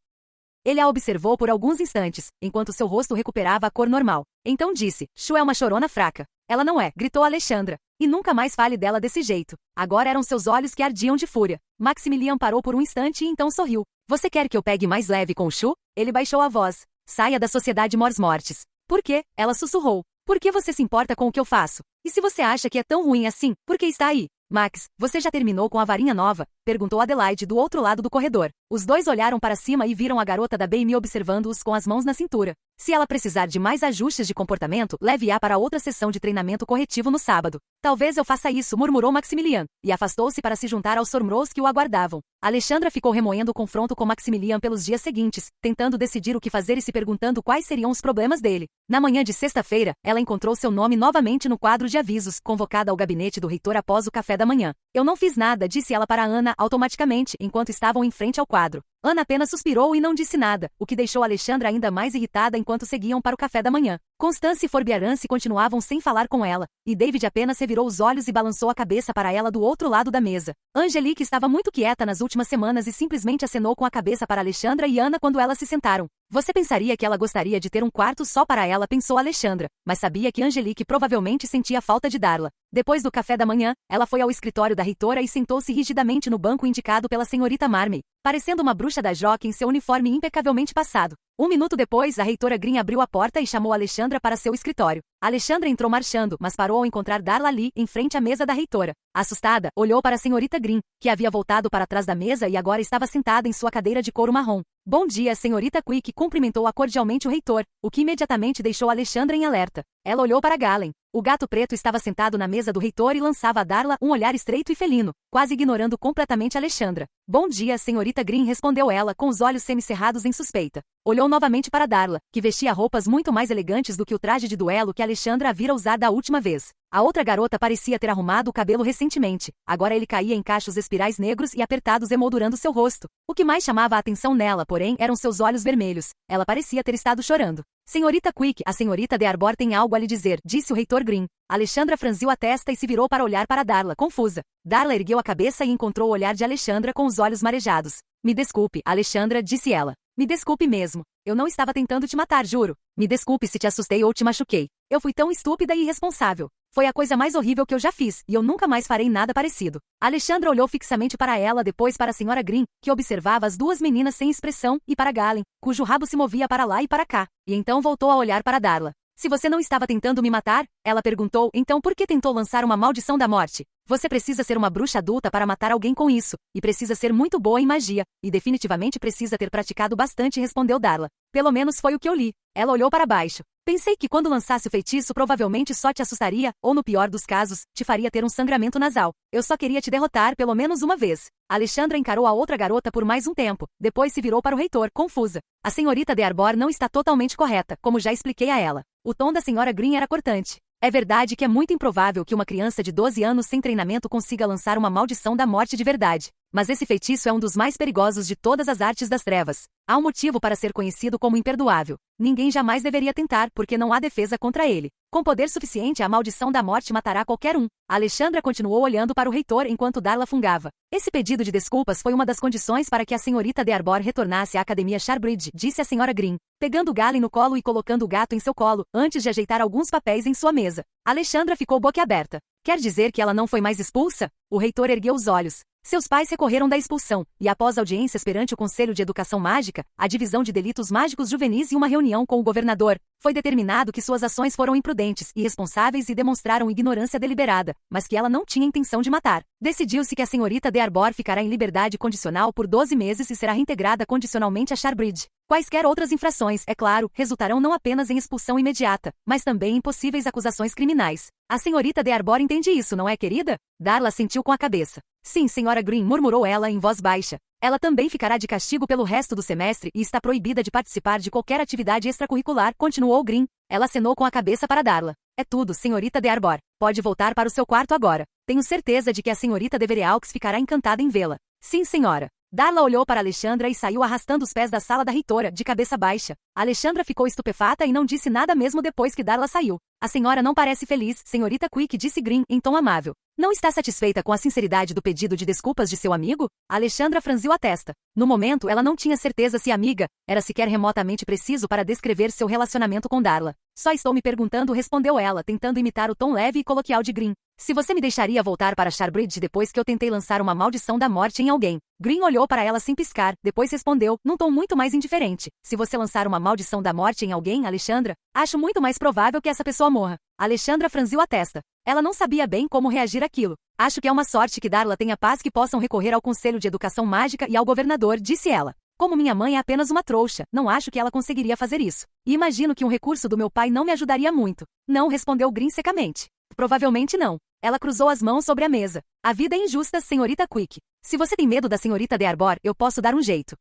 Ele a observou por alguns instantes, enquanto seu rosto recuperava a cor normal. Então disse, Shu é uma chorona fraca. Ela não é, gritou Alexandra. E nunca mais fale dela desse jeito. Agora eram seus olhos que ardiam de fúria. Maximilian parou por um instante e então sorriu. Você quer que eu pegue mais leve com o Shu? Ele baixou a voz. Saia da Sociedade Mors-Mortis. Por quê? Ela sussurrou. Por que você se importa com o que eu faço? E se você acha que é tão ruim assim, por que está aí? Max, você já terminou com a varinha nova? Perguntou Adelaide do outro lado do corredor. Os 2 olharam para cima e viram a garota da BMI observando-os com as mãos na cintura. Se ela precisar de mais ajustes de comportamento, leve-a para outra sessão de treinamento corretivo no sábado. Talvez eu faça isso, murmurou Maximilian, e afastou-se para se juntar aos Sormros que o aguardavam. Alexandra ficou remoendo o confronto com Maximilian pelos dias seguintes, tentando decidir o que fazer e se perguntando quais seriam os problemas dele. Na manhã de sexta-feira, ela encontrou seu nome novamente no quadro de avisos, convocada ao gabinete do reitor após o café da manhã. Eu não fiz nada, disse ela para Anna automaticamente, enquanto estavam em frente ao quadro. Anna apenas suspirou e não disse nada, o que deixou Alexandra ainda mais irritada enquanto seguiam para o café da manhã. Constance e Forbiarance continuavam sem falar com ela, e David apenas revirou os olhos e balançou a cabeça para ela do outro lado da mesa. Angelique estava muito quieta nas últimas semanas e simplesmente acenou com a cabeça para Alexandra e Anna quando elas se sentaram. Você pensaria que ela gostaria de ter um quarto só para ela, pensou Alexandra, mas sabia que Angelique provavelmente sentia falta de dar-la. Depois do café da manhã, ela foi ao escritório da reitora e sentou-se rigidamente no banco indicado pela senhorita Marmee, parecendo uma bruxa da Joca em seu uniforme impecavelmente passado. Um minuto depois, a reitora Green abriu a porta e chamou Alexandra para seu escritório. Alexandra entrou marchando, mas parou ao encontrar Darla ali, em frente à mesa da reitora. Assustada, olhou para a senhorita Green, que havia voltado para trás da mesa e agora estava sentada em sua cadeira de couro marrom. Bom dia, senhorita Quick, cumprimentou-a cordialmente o reitor, o que imediatamente deixou Alexandra em alerta. Ela olhou para Galen. O gato preto estava sentado na mesa do reitor e lançava a Darla um olhar estreito e felino, quase ignorando completamente Alexandra. Bom dia, senhorita Green, respondeu ela, com os olhos semicerrados em suspeita. Olhou novamente para Darla, que vestia roupas muito mais elegantes do que o traje de duelo que Alexandra a vira usar da última vez. A outra garota parecia ter arrumado o cabelo recentemente. Agora ele caía em cachos espirais negros e apertados emoldurando seu rosto. O que mais chamava a atenção nela, porém, eram seus olhos vermelhos. Ela parecia ter estado chorando. Senhorita Quick, a senhorita de Arbor tem algo a lhe dizer, disse o reitor Green. Alexandra franziu a testa e se virou para olhar para Darla, confusa. Darla ergueu a cabeça e encontrou o olhar de Alexandra com os olhos marejados. Me desculpe, Alexandra, disse ela. Me desculpe mesmo. Eu não estava tentando te matar, juro. Me desculpe se te assustei ou te machuquei. Eu fui tão estúpida e irresponsável. Foi a coisa mais horrível que eu já fiz, e eu nunca mais farei nada parecido. Alexandra olhou fixamente para ela, depois para a senhora Green, que observava as duas meninas sem expressão, e para Galen, cujo rabo se movia para lá e para cá. E então voltou a olhar para Darla. Se você não estava tentando me matar, ela perguntou, então por que tentou lançar uma maldição da morte? Você precisa ser uma bruxa adulta para matar alguém com isso, e precisa ser muito boa em magia, e definitivamente precisa ter praticado bastante, respondeu Darla. Pelo menos foi o que eu li. Ela olhou para baixo. Pensei que quando lançasse o feitiço provavelmente só te assustaria, ou no pior dos casos, te faria ter um sangramento nasal. Eu só queria te derrotar pelo menos uma vez. Alexandra encarou a outra garota por mais um tempo, depois se virou para o reitor, confusa. A senhorita de Arbor não está totalmente correta, como já expliquei a ela. O tom da senhora Green era cortante. É verdade que é muito improvável que uma criança de 12 anos sem treinamento consiga lançar uma maldição da morte de verdade. Mas esse feitiço é um dos mais perigosos de todas as artes das trevas. Há um motivo para ser conhecido como imperdoável. Ninguém jamais deveria tentar, porque não há defesa contra ele. Com poder suficiente, a maldição da morte matará qualquer um. Alexandra continuou olhando para o reitor enquanto Darla fungava. Esse pedido de desculpas foi uma das condições para que a senhorita de Arbor retornasse à Academia Sharbridge, disse a senhora Green, pegando Galen no colo e colocando o gato em seu colo, antes de ajeitar alguns papéis em sua mesa. Alexandra ficou boquiaberta. Quer dizer que ela não foi mais expulsa? O reitor ergueu os olhos. Seus pais recorreram da expulsão, e após audiências perante o Conselho de Educação Mágica, a Divisão de Delitos Mágicos Juvenis e uma reunião com o governador, foi determinado que suas ações foram imprudentes, irresponsáveis e demonstraram ignorância deliberada, mas que ela não tinha intenção de matar. Decidiu-se que a senhorita de Arbor ficará em liberdade condicional por 12 meses e será reintegrada condicionalmente a Sharbridge. Quaisquer outras infrações, é claro, resultarão não apenas em expulsão imediata, mas também em possíveis acusações criminais. A senhorita de Arbor entende isso, não é, querida? Darla assentiu com a cabeça. Sim, senhora Green, murmurou ela em voz baixa. Ela também ficará de castigo pelo resto do semestre e está proibida de participar de qualquer atividade extracurricular, continuou Green. Ela acenou com a cabeça para Darla. É tudo, senhorita de Arbor. Pode voltar para o seu quarto agora. Tenho certeza de que a senhorita de Vereaux ficará encantada em vê-la. Sim, senhora. Darla olhou para Alexandra e saiu arrastando os pés da sala da reitora, de cabeça baixa. Alexandra ficou estupefata e não disse nada mesmo depois que Darla saiu. A senhora não parece feliz, senhorita Quick, disse Green, em tom amável. Não está satisfeita com a sinceridade do pedido de desculpas de seu amigo? Alexandra franziu a testa. No momento, ela não tinha certeza se amiga era sequer remotamente preciso para descrever seu relacionamento com Darla. Só estou me perguntando, respondeu ela, tentando imitar o tom leve e coloquial de Green. Se você me deixaria voltar para Sharbridge depois que eu tentei lançar uma maldição da morte em alguém. Green olhou para ela sem piscar, depois respondeu, num tom muito mais indiferente. Se você lançar uma maldição da morte em alguém, Alexandra, acho muito mais provável que essa pessoa morra. Alexandra franziu a testa. Ela não sabia bem como reagir àquilo. Acho que é uma sorte que Darla tenha paz que possam recorrer ao Conselho de Educação Mágica e ao governador, disse ela. Como minha mãe é apenas uma trouxa, não acho que ela conseguiria fazer isso. E imagino que um recurso do meu pai não me ajudaria muito. Não, respondeu Green secamente. Provavelmente não. Ela cruzou as mãos sobre a mesa. A vida é injusta, senhorita Quick. Se você tem medo da senhorita de Arbor, eu posso dar um jeito.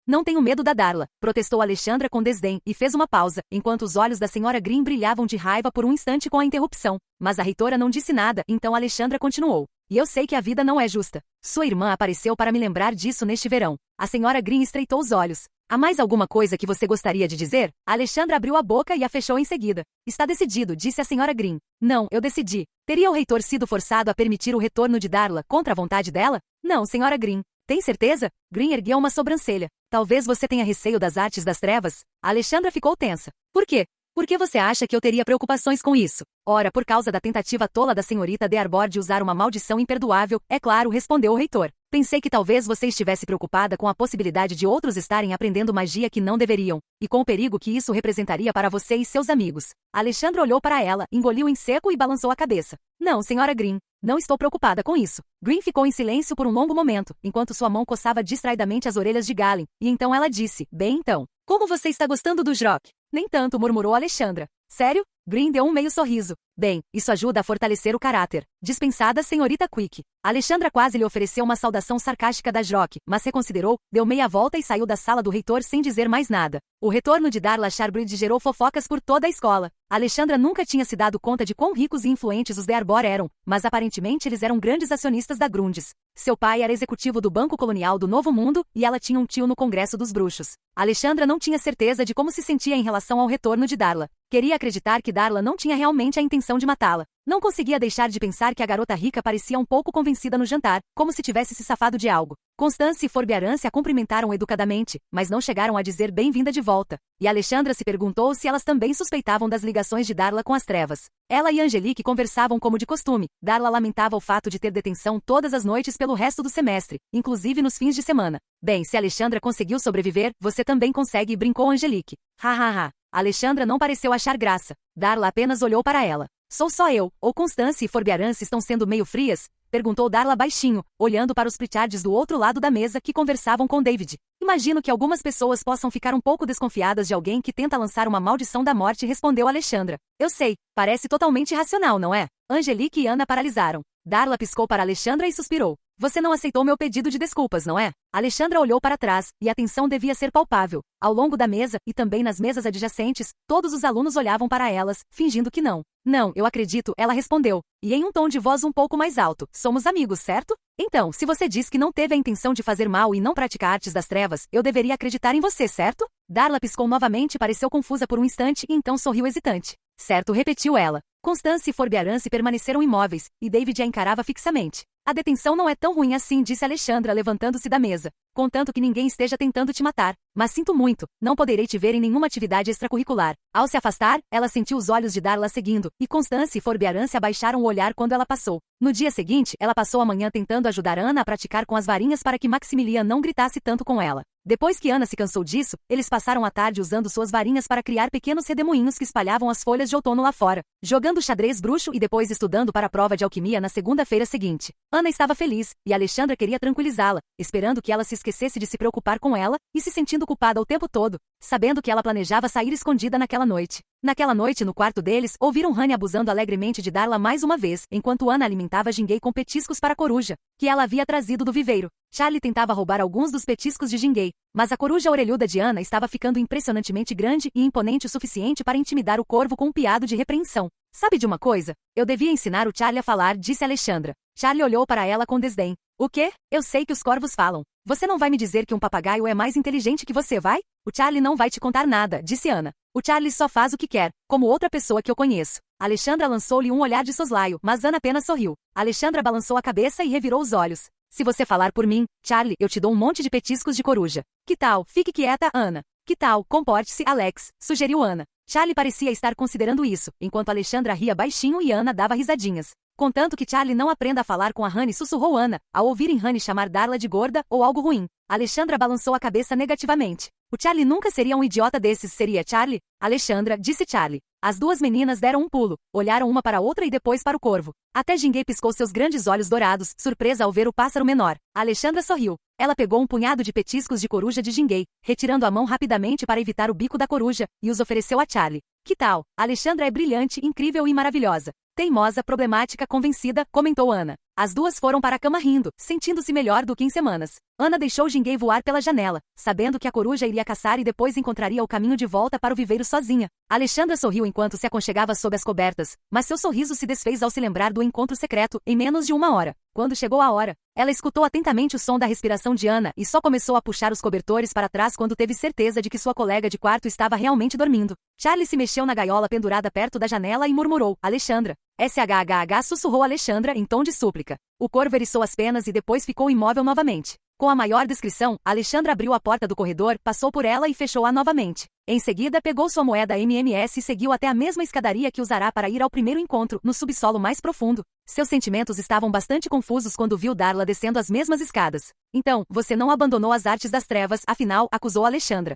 Não tenho medo da Darla, protestou Alexandra com desdém, e fez uma pausa, enquanto os olhos da senhora Green brilhavam de raiva por um instante com a interrupção. Mas a reitora não disse nada, então Alexandra continuou. E eu sei que a vida não é justa. Sua irmã apareceu para me lembrar disso neste verão. A senhora Green estreitou os olhos. Há mais alguma coisa que você gostaria de dizer? Alexandra abriu a boca e a fechou em seguida. Está decidido, disse a senhora Green. Não, eu decidi. Teria o reitor sido forçado a permitir o retorno de Darla contra a vontade dela? Não, senhora Green. Tem certeza? Green ergueu uma sobrancelha. Talvez você tenha receio das artes das trevas? Alexandra ficou tensa. Por quê? Por que você acha que eu teria preocupações com isso? Ora, por causa da tentativa tola da senhorita de Arbor de usar uma maldição imperdoável, é claro, respondeu o reitor. Pensei que talvez você estivesse preocupada com a possibilidade de outros estarem aprendendo magia que não deveriam, e com o perigo que isso representaria para você e seus amigos. Alexandra olhou para ela, engoliu em seco e balançou a cabeça. Não, senhora Green, não estou preocupada com isso. Green ficou em silêncio por um longo momento, enquanto sua mão coçava distraidamente as orelhas de Galen, e então ela disse, bem então, como você está gostando do Jrock? Nem tanto, murmurou Alexandra. Sério? Green deu um meio sorriso. Bem, isso ajuda a fortalecer o caráter. Dispensada, senhorita Quick. Alexandra quase lhe ofereceu uma saudação sarcástica da Jrock, mas reconsiderou, deu meia volta e saiu da sala do reitor sem dizer mais nada. O retorno de Darla Charbridge gerou fofocas por toda a escola. Alexandra nunca tinha se dado conta de quão ricos e influentes os de Arbor eram, mas aparentemente eles eram grandes acionistas da Grundis. Seu pai era executivo do Banco Colonial do Novo Mundo e ela tinha um tio no Congresso dos Bruxos. Alexandra não tinha certeza de como se sentia em relação ao retorno de Darla. Queria acreditar que Darla não tinha realmente a intenção de matá-la. Não conseguia deixar de pensar que a garota rica parecia um pouco convencida no jantar, como se tivesse se safado de algo. Constance e Forbearance a cumprimentaram educadamente, mas não chegaram a dizer bem-vinda de volta. E Alexandra se perguntou se elas também suspeitavam das ligações de Darla com as trevas. Ela e Angelique conversavam como de costume. Darla lamentava o fato de ter detenção todas as noites pelo resto do semestre, inclusive nos fins de semana. Bem, se Alexandra conseguiu sobreviver, você também consegue, brincou Angelique. Ha. Alexandra não pareceu achar graça. Darla apenas olhou para ela. Sou só eu, ou Constance e Forbearance estão sendo meio frias? Perguntou Darla baixinho, olhando para os Pritchards do outro lado da mesa que conversavam com David. Imagino que algumas pessoas possam ficar um pouco desconfiadas de alguém que tenta lançar uma maldição da morte, respondeu Alexandra. Eu sei, parece totalmente irracional, não é? Angelique e Ana paralisaram. Darla piscou para Alexandra e suspirou. Você não aceitou meu pedido de desculpas, não é? Alexandra olhou para trás, e a tensão devia ser palpável. Ao longo da mesa, e também nas mesas adjacentes, todos os alunos olhavam para elas, fingindo que não. Não, eu acredito, ela respondeu. E em um tom de voz um pouco mais alto. Somos amigos, certo? Então, se você diz que não teve a intenção de fazer mal e não praticar artes das trevas, eu deveria acreditar em você, certo? Darla piscou novamente e pareceu confusa por um instante e então sorriu hesitante. Certo, repetiu ela. Constance e Forbearance permaneceram imóveis, e David a encarava fixamente. A detenção não é tão ruim assim, disse Alexandra levantando-se da mesa. Contanto que ninguém esteja tentando te matar. Mas sinto muito, não poderei te ver em nenhuma atividade extracurricular. Ao se afastar, ela sentiu os olhos de Darla seguindo, e Constance e Forbearance abaixaram o olhar quando ela passou. No dia seguinte, ela passou a manhã tentando ajudar Ana a praticar com as varinhas para que Maximilian não gritasse tanto com ela. Depois que Ana se cansou disso, eles passaram a tarde usando suas varinhas para criar pequenos redemoinhos que espalhavam as folhas de outono lá fora, jogando xadrez bruxo e depois estudando para a prova de alquimia na segunda-feira seguinte. Ana estava feliz, e Alexandra queria tranquilizá-la, esperando que ela se esquecesse de se preocupar com ela, e se sentindo culpada o tempo todo, sabendo que ela planejava sair escondida naquela noite. Naquela noite, no quarto deles, ouviram Honey abusando alegremente de Darla mais uma vez, enquanto Ana alimentava Jinguei com petiscos para a coruja, que ela havia trazido do viveiro. Charlie tentava roubar alguns dos petiscos de Jinguei, mas a coruja orelhuda de Ana estava ficando impressionantemente grande e imponente o suficiente para intimidar o corvo com um piado de repreensão. Sabe de uma coisa? Eu devia ensinar o Charlie a falar, disse Alexandra. Charlie olhou para ela com desdém. O quê? Eu sei que os corvos falam. Você não vai me dizer que um papagaio é mais inteligente que você, vai? O Charlie não vai te contar nada, disse Ana. O Charlie só faz o que quer, como outra pessoa que eu conheço. Alexandra lançou-lhe um olhar de soslaio, mas Ana apenas sorriu. Alexandra balançou a cabeça e revirou os olhos. Se você falar por mim, Charlie, eu te dou um monte de petiscos de coruja. Que tal? Fique quieta, Ana. Que tal? Comporte-se, Alex, sugeriu Ana. Charlie parecia estar considerando isso, enquanto Alexandra ria baixinho e Ana dava risadinhas. Contanto que Charlie não aprenda a falar com a Honey, sussurrou Ana, ao ouvirem Honey chamar Darla de gorda ou algo ruim. Alexandra balançou a cabeça negativamente. O Charlie nunca seria um idiota desses, seria Charlie? Alexandra, disse Charlie. As duas meninas deram um pulo, olharam uma para a outra e depois para o corvo. Até Jinguei piscou seus grandes olhos dourados, surpresa ao ver o pássaro menor. Alexandra sorriu. Ela pegou um punhado de petiscos de coruja de Jinguei, retirando a mão rapidamente para evitar o bico da coruja, e os ofereceu a Charlie. Que tal? Alexandra é brilhante, incrível e maravilhosa. Teimosa, problemática, convencida, comentou Ana. As duas foram para a cama rindo, sentindo-se melhor do que em semanas. Ana deixou Jinguei voar pela janela, sabendo que a coruja iria caçar e depois encontraria o caminho de volta para o viveiro sozinha. Alexandra sorriu enquanto se aconchegava sob as cobertas, mas seu sorriso se desfez ao se lembrar do encontro secreto, em menos de uma hora. Quando chegou a hora, ela escutou atentamente o som da respiração de Ana e só começou a puxar os cobertores para trás quando teve certeza de que sua colega de quarto estava realmente dormindo. Charlie se mexeu na gaiola pendurada perto da janela e murmurou, Alexandra. SHHH sussurrou Alexandra em tom de súplica. O corvo eriçou as penas e depois ficou imóvel novamente. Com a maior descrição, Alexandra abriu a porta do corredor, passou por ela e fechou-a novamente. Em seguida, pegou sua moeda MMS e seguiu até a mesma escadaria que usará para ir ao primeiro encontro, no subsolo mais profundo. Seus sentimentos estavam bastante confusos quando viu Darla descendo as mesmas escadas. Então, você não abandonou as artes das trevas, afinal, acusou Alexandra.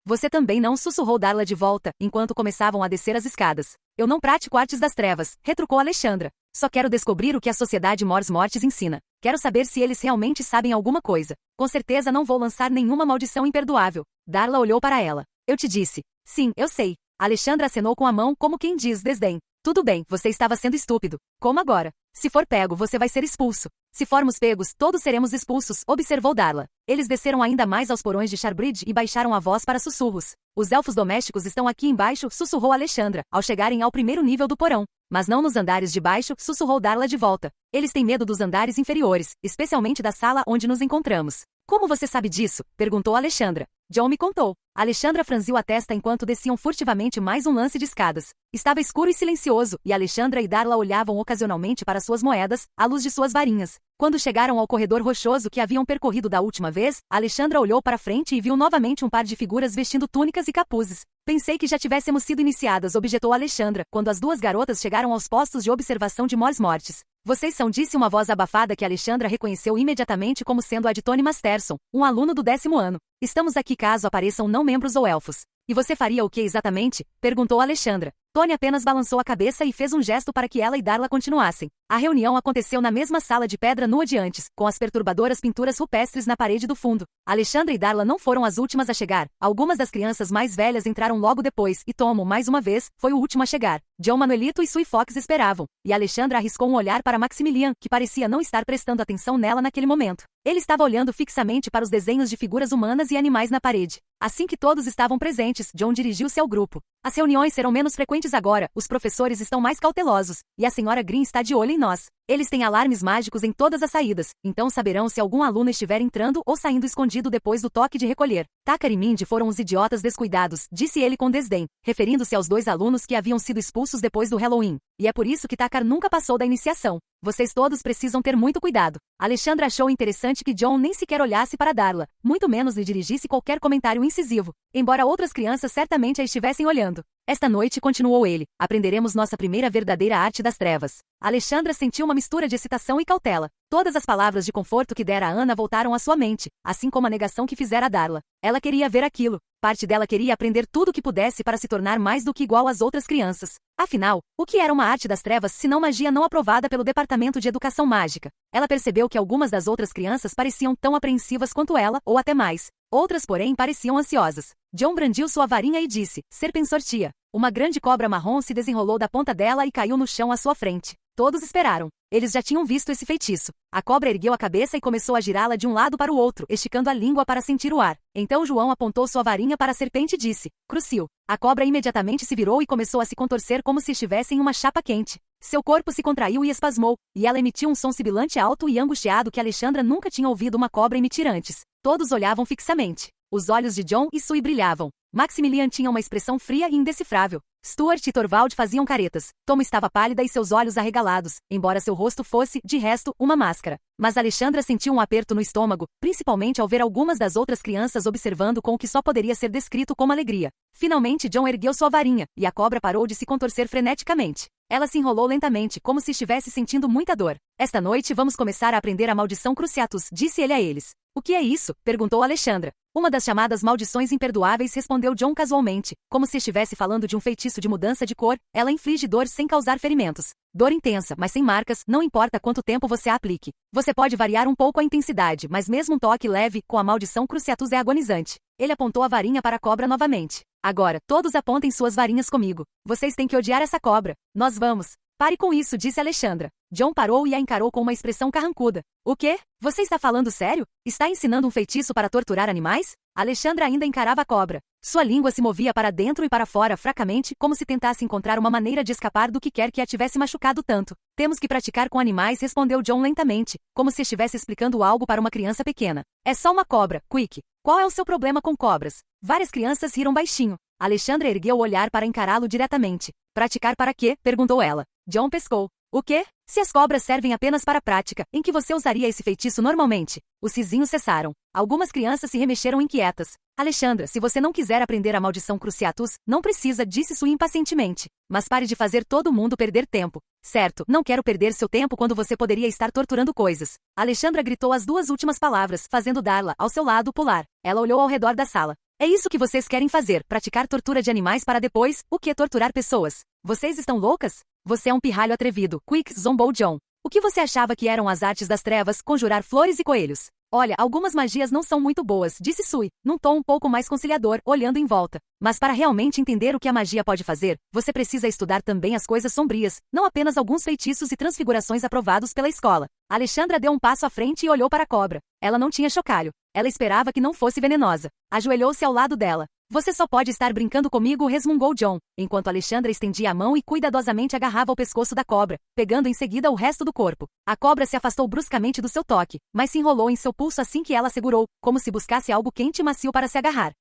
Você também não, sussurrou Darla de volta, enquanto começavam a descer as escadas. Eu não pratico artes das trevas, retrucou Alexandra. Só quero descobrir o que a sociedade Mors Mortis ensina. Quero saber se eles realmente sabem alguma coisa. Com certeza não vou lançar nenhuma maldição imperdoável. Darla olhou para ela. Eu te disse. Sim, eu sei. Alexandra acenou com a mão como quem diz desdém. Tudo bem, você estava sendo estúpido. Como agora? Se for pego, você vai ser expulso. Se formos pegos, todos seremos expulsos, observou Darla. Eles desceram ainda mais aos porões de Sharbridge e baixaram a voz para sussurros. Os elfos domésticos estão aqui embaixo, sussurrou Alexandra, ao chegarem ao primeiro nível do porão. Mas não nos andares de baixo, sussurrou Darla de volta. Eles têm medo dos andares inferiores, especialmente da sala onde nos encontramos. Como você sabe disso? Perguntou Alexandra. John me contou. Alexandra franziu a testa enquanto desciam furtivamente mais um lance de escadas. Estava escuro e silencioso, e Alexandra e Darla olhavam ocasionalmente para suas moedas, à luz de suas varinhas. Quando chegaram ao corredor rochoso que haviam percorrido da última vez, Alexandra olhou para frente e viu novamente um par de figuras vestindo túnicas e capuzes. Pensei que já tivéssemos sido iniciadas, objetou Alexandra, quando as duas garotas chegaram aos postos de observação de Mors Mortis. Vocês são, disse uma voz abafada que Alexandra reconheceu imediatamente como sendo a de Tony Masterson, um aluno do 10º ano. Estamos aqui caso apareçam não-membros ou elfos. E você faria o que exatamente? Perguntou Alexandra. Tony apenas balançou a cabeça e fez um gesto para que ela e Darla continuassem. A reunião aconteceu na mesma sala de pedra nua de antes, com as perturbadoras pinturas rupestres na parede do fundo. Alexandra e Darla não foram as últimas a chegar. Algumas das crianças mais velhas entraram logo depois, e Tomo, mais uma vez, foi o último a chegar. John Manuelito e Sui Fox esperavam, e Alexandra arriscou um olhar para Maximilian, que parecia não estar prestando atenção nela naquele momento. Ele estava olhando fixamente para os desenhos de figuras humanas e animais na parede. Assim que todos estavam presentes, John dirigiu-se ao grupo. As reuniões serão menos frequentes agora, os professores estão mais cautelosos, e a senhora Green está de olho em nós. Eles têm alarmes mágicos em todas as saídas, então saberão se algum aluno estiver entrando ou saindo escondido depois do toque de recolher. Takar e Mindy foram os idiotas descuidados, disse ele com desdém, referindo-se aos 2 alunos que haviam sido expulsos depois do Halloween. E é por isso que Takar nunca passou da iniciação. Vocês todos precisam ter muito cuidado. Alexandra achou interessante que John nem sequer olhasse para Darla, muito menos lhe dirigisse qualquer comentário incisivo, embora outras crianças certamente a estivessem olhando. Esta noite, continuou ele, aprenderemos nossa primeira verdadeira arte das trevas. Alexandra sentiu uma mistura de excitação e cautela. Todas as palavras de conforto que dera a Ana voltaram à sua mente, assim como a negação que fizera a Darla. Ela queria ver aquilo. Parte dela queria aprender tudo o que pudesse para se tornar mais do que igual às outras crianças. Afinal, o que era uma arte das trevas se não magia não aprovada pelo Departamento de Educação Mágica? Ela percebeu que algumas das outras crianças pareciam tão apreensivas quanto ela, ou até mais. Outras, porém, pareciam ansiosas. John brandiu sua varinha e disse, Serpensortia. Uma grande cobra marrom se desenrolou da ponta dela e caiu no chão à sua frente. Todos esperaram. Eles já tinham visto esse feitiço. A cobra ergueu a cabeça e começou a girá-la de um lado para o outro, esticando a língua para sentir o ar. Então João apontou sua varinha para a serpente e disse, Crucio. A cobra imediatamente se virou e começou a se contorcer como se estivesse em uma chapa quente. Seu corpo se contraiu e espasmou, e ela emitiu um som sibilante alto e angustiado que Alexandra nunca tinha ouvido uma cobra emitir antes. Todos olhavam fixamente. Os olhos de John e Sui brilhavam. Maximilian tinha uma expressão fria e indecifrável. Stuart e Torvald faziam caretas. Tomo estava pálida e seus olhos arregalados, embora seu rosto fosse, de resto, uma máscara. Mas Alexandra sentiu um aperto no estômago, principalmente ao ver algumas das outras crianças observando com o que só poderia ser descrito como alegria. Finalmente John ergueu sua varinha, e a cobra parou de se contorcer freneticamente. Ela se enrolou lentamente, como se estivesse sentindo muita dor. Esta noite vamos começar a aprender a maldição Cruciatus, disse ele a eles. O que é isso? Perguntou Alexandra. Uma das chamadas maldições imperdoáveis, respondeu John casualmente, como se estivesse falando de um feitiço de mudança de cor. Ela inflige dor sem causar ferimentos. Dor intensa, mas sem marcas, não importa quanto tempo você a aplique. Você pode variar um pouco a intensidade, mas mesmo um toque leve, com a maldição Cruciatus é agonizante. Ele apontou a varinha para a cobra novamente. Agora, todos apontem suas varinhas comigo. Vocês têm que odiar essa cobra. Nós vamos. Pare com isso, disse Alexandra. John parou e a encarou com uma expressão carrancuda. O quê? Você está falando sério? Está ensinando um feitiço para torturar animais? Alexandra ainda encarava a cobra. Sua língua se movia para dentro e para fora fracamente, como se tentasse encontrar uma maneira de escapar do que quer que a tivesse machucado tanto. Temos que praticar com animais, respondeu John lentamente, como se estivesse explicando algo para uma criança pequena. É só uma cobra, Quick. Qual é o seu problema com cobras? Várias crianças riram baixinho. Alexandra ergueu o olhar para encará-lo diretamente. Praticar para quê? Perguntou ela. John pescou. O quê? Se as cobras servem apenas para a prática, em que você usaria esse feitiço normalmente? Os risinhos cessaram. Algumas crianças se remexeram inquietas. Alexandra, se você não quiser aprender a maldição Cruciatus, não precisa, disse Sui impacientemente. Mas pare de fazer todo mundo perder tempo. Certo, não quero perder seu tempo quando você poderia estar torturando coisas. Alexandra gritou as duas últimas palavras, fazendo Darla, ao seu lado, pular. Ela olhou ao redor da sala. É isso que vocês querem fazer, praticar tortura de animais para depois, o que é torturar pessoas? Vocês estão loucas? Você é um pirralho atrevido, Quick, zombou John. O que você achava que eram as artes das trevas, conjurar flores e coelhos? Olha, algumas magias não são muito boas, disse Sui, num tom um pouco mais conciliador, olhando em volta. Mas para realmente entender o que a magia pode fazer, você precisa estudar também as coisas sombrias, não apenas alguns feitiços e transfigurações aprovados pela escola. Alexandra deu um passo à frente e olhou para a cobra. Ela não tinha chocalho. Ela esperava que não fosse venenosa. Ajoelhou-se ao lado dela. Você só pode estar brincando comigo, resmungou John, enquanto Alexandra estendia a mão e cuidadosamente agarrava o pescoço da cobra, pegando em seguida o resto do corpo. A cobra se afastou bruscamente do seu toque, mas se enrolou em seu pulso assim que ela segurou, como se buscasse algo quente e macio para se agarrar.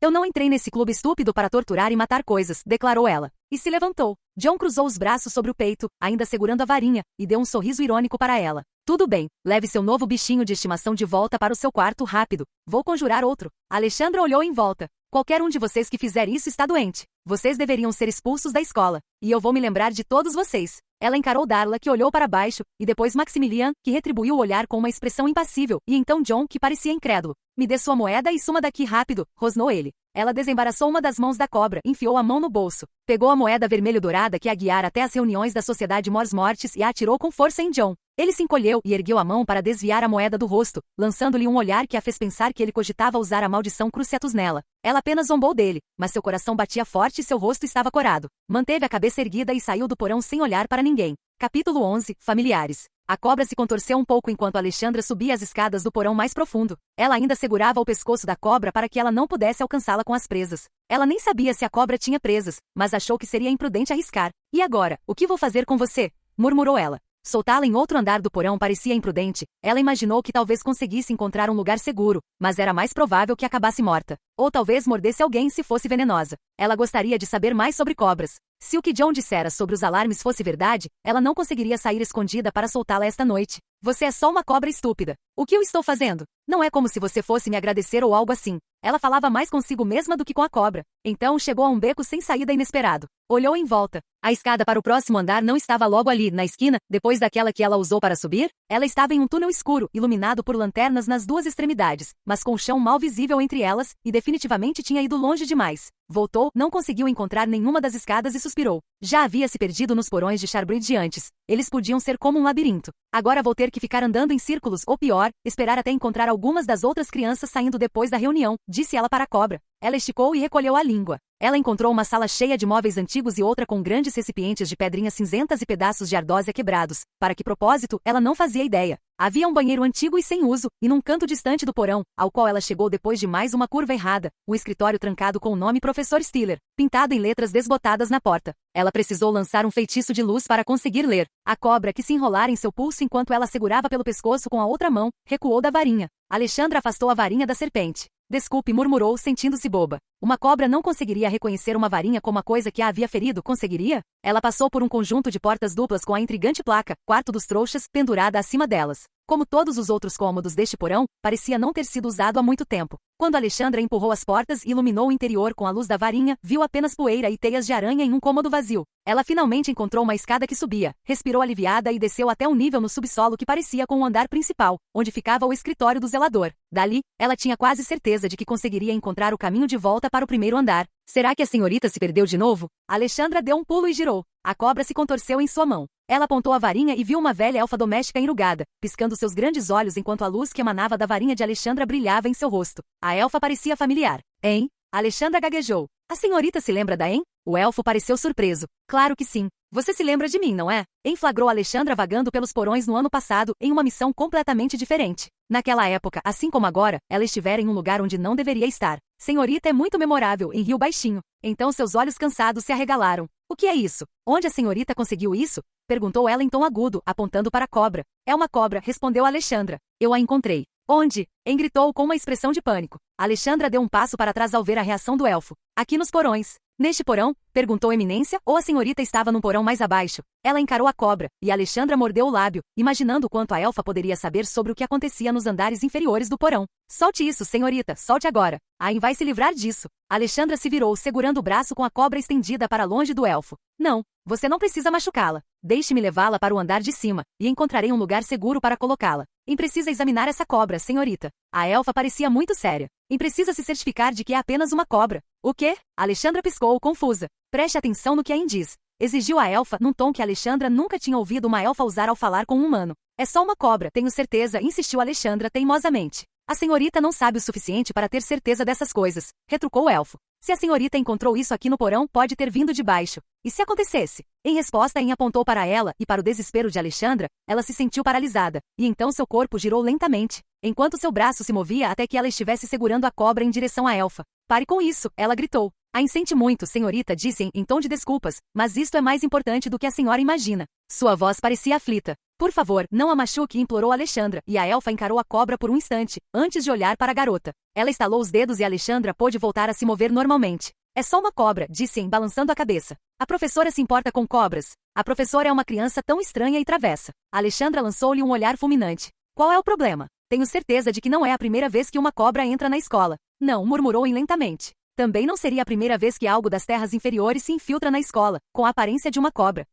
Eu não entrei nesse clube estúpido para torturar e matar coisas, declarou ela. E se levantou. John cruzou os braços sobre o peito, ainda segurando a varinha, e deu um sorriso irônico para ela. Tudo bem, leve seu novo bichinho de estimação de volta para o seu quarto rápido. Vou conjurar outro. Alexandra olhou em volta. Qualquer um de vocês que fizer isso está doente. Vocês deveriam ser expulsos da escola. E eu vou me lembrar de todos vocês. Ela encarou Darla, que olhou para baixo, e depois Maximilian, que retribuiu o olhar com uma expressão impassível, e então John, que parecia incrédulo. Me dê sua moeda e suma daqui rápido, rosnou ele. Ela desembaraçou uma das mãos da cobra, enfiou a mão no bolso, pegou a moeda vermelho-dourada que a guiara até as reuniões da Sociedade Mors Mortis e a atirou com força em John. Ele se encolheu e ergueu a mão para desviar a moeda do rosto, lançando-lhe um olhar que a fez pensar que ele cogitava usar a maldição Cruciatus nela. Ela apenas zombou dele, mas seu coração batia forte e seu rosto estava corado. Manteve a cabeça erguida e saiu do porão sem olhar para ninguém. Capítulo 11. Familiares. A cobra se contorceu um pouco enquanto Alexandra subia as escadas do porão mais profundo. Ela ainda segurava o pescoço da cobra para que ela não pudesse alcançá-la com as presas. Ela nem sabia se a cobra tinha presas, mas achou que seria imprudente arriscar. E agora, o que vou fazer com você? Murmurou ela. Soltá-la em outro andar do porão parecia imprudente. Ela imaginou que talvez conseguisse encontrar um lugar seguro, mas era mais provável que acabasse morta. Ou talvez mordesse alguém se fosse venenosa. Ela gostaria de saber mais sobre cobras. Se o que John dissera sobre os alarmes fosse verdade, ela não conseguiria sair escondida para soltá-la esta noite. Você é só uma cobra estúpida. O que eu estou fazendo? Não é como se você fosse me agradecer ou algo assim. Ela falava mais consigo mesma do que com a cobra. Então chegou a um beco sem saída inesperado. Olhou em volta. A escada para o próximo andar não estava logo ali, na esquina, depois daquela que ela usou para subir? Ela estava em um túnel escuro, iluminado por lanternas nas duas extremidades, mas com o chão mal visível entre elas, e definitivamente tinha ido longe demais. Voltou, não conseguiu encontrar nenhuma das escadas e suspirou. Já havia se perdido nos porões de Charbridge antes. Eles podiam ser como um labirinto. Agora vou ter que ficar andando em círculos, ou pior, esperar até encontrar algumas das outras crianças saindo depois da reunião, disse ela para a cobra. Ela esticou e recolheu a língua. Ela encontrou uma sala cheia de móveis antigos e outra com grandes recipientes de pedrinhas cinzentas e pedaços de ardósia quebrados. Para que propósito, ela não fazia ideia. Havia um banheiro antigo e sem uso, e num canto distante do porão, ao qual ela chegou depois de mais uma curva errada, um escritório trancado com o nome Professor Stiller, pintado em letras desbotadas na porta. Ela precisou lançar um feitiço de luz para conseguir ler. A cobra, que se enrolara em seu pulso enquanto ela segurava pelo pescoço com a outra mão, recuou da varinha. Alexandra afastou a varinha da serpente. Desculpe, murmurou, sentindo-se boba. Uma cobra não conseguiria reconhecer uma varinha como a coisa que a havia ferido, conseguiria? Ela passou por um conjunto de portas duplas com a intrigante placa, Quarto dos Trouxas, pendurada acima delas. Como todos os outros cômodos deste porão, parecia não ter sido usado há muito tempo. Quando Alexandra empurrou as portas e iluminou o interior com a luz da varinha, viu apenas poeira e teias de aranha em um cômodo vazio. Ela finalmente encontrou uma escada que subia, respirou aliviada e desceu até um nível no subsolo que parecia com o andar principal, onde ficava o escritório do zelador. Dali, ela tinha quase certeza de que conseguiria encontrar o caminho de volta para o primeiro andar. Será que a senhorita se perdeu de novo? Alexandra deu um pulo e girou. A cobra se contorceu em sua mão. Ela apontou a varinha e viu uma velha elfa doméstica enrugada, piscando seus grandes olhos enquanto a luz que emanava da varinha de Alexandra brilhava em seu rosto. A elfa parecia familiar. Hein? Alexandra gaguejou. A senhorita se lembra da Hein? O elfo pareceu surpreso. Claro que sim. Você se lembra de mim, não é? Flagrou Alexandra vagando pelos porões no ano passado, em uma missão completamente diferente. Naquela época, assim como agora, ela estivera em um lugar onde não deveria estar. Senhorita é muito memorável, riu baixinho. Então seus olhos cansados se arregalaram. O que é isso? Onde a senhorita conseguiu isso? Perguntou ela em tom agudo, apontando para a cobra. É uma cobra, respondeu Alexandra. Eu a encontrei. Onde? Gritou com uma expressão de pânico. Alexandra deu um passo para trás ao ver a reação do elfo. Aqui nos porões. Neste porão? Perguntou Eminência, ou a senhorita estava num porão mais abaixo? Ela encarou a cobra, e Alexandra mordeu o lábio, imaginando quanto a elfa poderia saber sobre o que acontecia nos andares inferiores do porão. Solte isso, senhorita, solte agora. Ain vai se livrar disso. Alexandra se virou, segurando o braço com a cobra estendida para longe do elfo. Não, você não precisa machucá-la. Deixe-me levá-la para o andar de cima, e encontrarei um lugar seguro para colocá-la. Precisa examinar essa cobra, senhorita. A elfa parecia muito séria. Precisa se certificar de que é apenas uma cobra. O quê? Alexandra piscou, confusa. Preste atenção no que Ain diz. Exigiu a elfa num tom que Alexandra nunca tinha ouvido uma elfa usar ao falar com um humano. É só uma cobra, tenho certeza, insistiu Alexandra teimosamente. A senhorita não sabe o suficiente para ter certeza dessas coisas, retrucou o elfo. Se a senhorita encontrou isso aqui no porão, pode ter vindo de baixo. E se acontecesse? Em resposta, Ain apontou para ela, e para o desespero de Alexandra, ela se sentiu paralisada, e então seu corpo girou lentamente, enquanto seu braço se movia até que ela estivesse segurando a cobra em direção à elfa. Pare com isso, ela gritou. Ain sente muito, senhorita, disse em tom de desculpas, mas isto é mais importante do que a senhora imagina. Sua voz parecia aflita. Por favor, não a machuque, implorou Alexandra, e a elfa encarou a cobra por um instante, antes de olhar para a garota. Ela estalou os dedos e Alexandra pôde voltar a se mover normalmente. É só uma cobra, disse Ain, balançando a cabeça. A professora se importa com cobras. A professora é uma criança tão estranha e travessa. Alexandra lançou-lhe um olhar fulminante. Qual é o problema? Tenho certeza de que não é a primeira vez que uma cobra entra na escola. Não, murmurou Ain lentamente. Também não seria a primeira vez que algo das terras inferiores se infiltra na escola, com a aparência de uma cobra.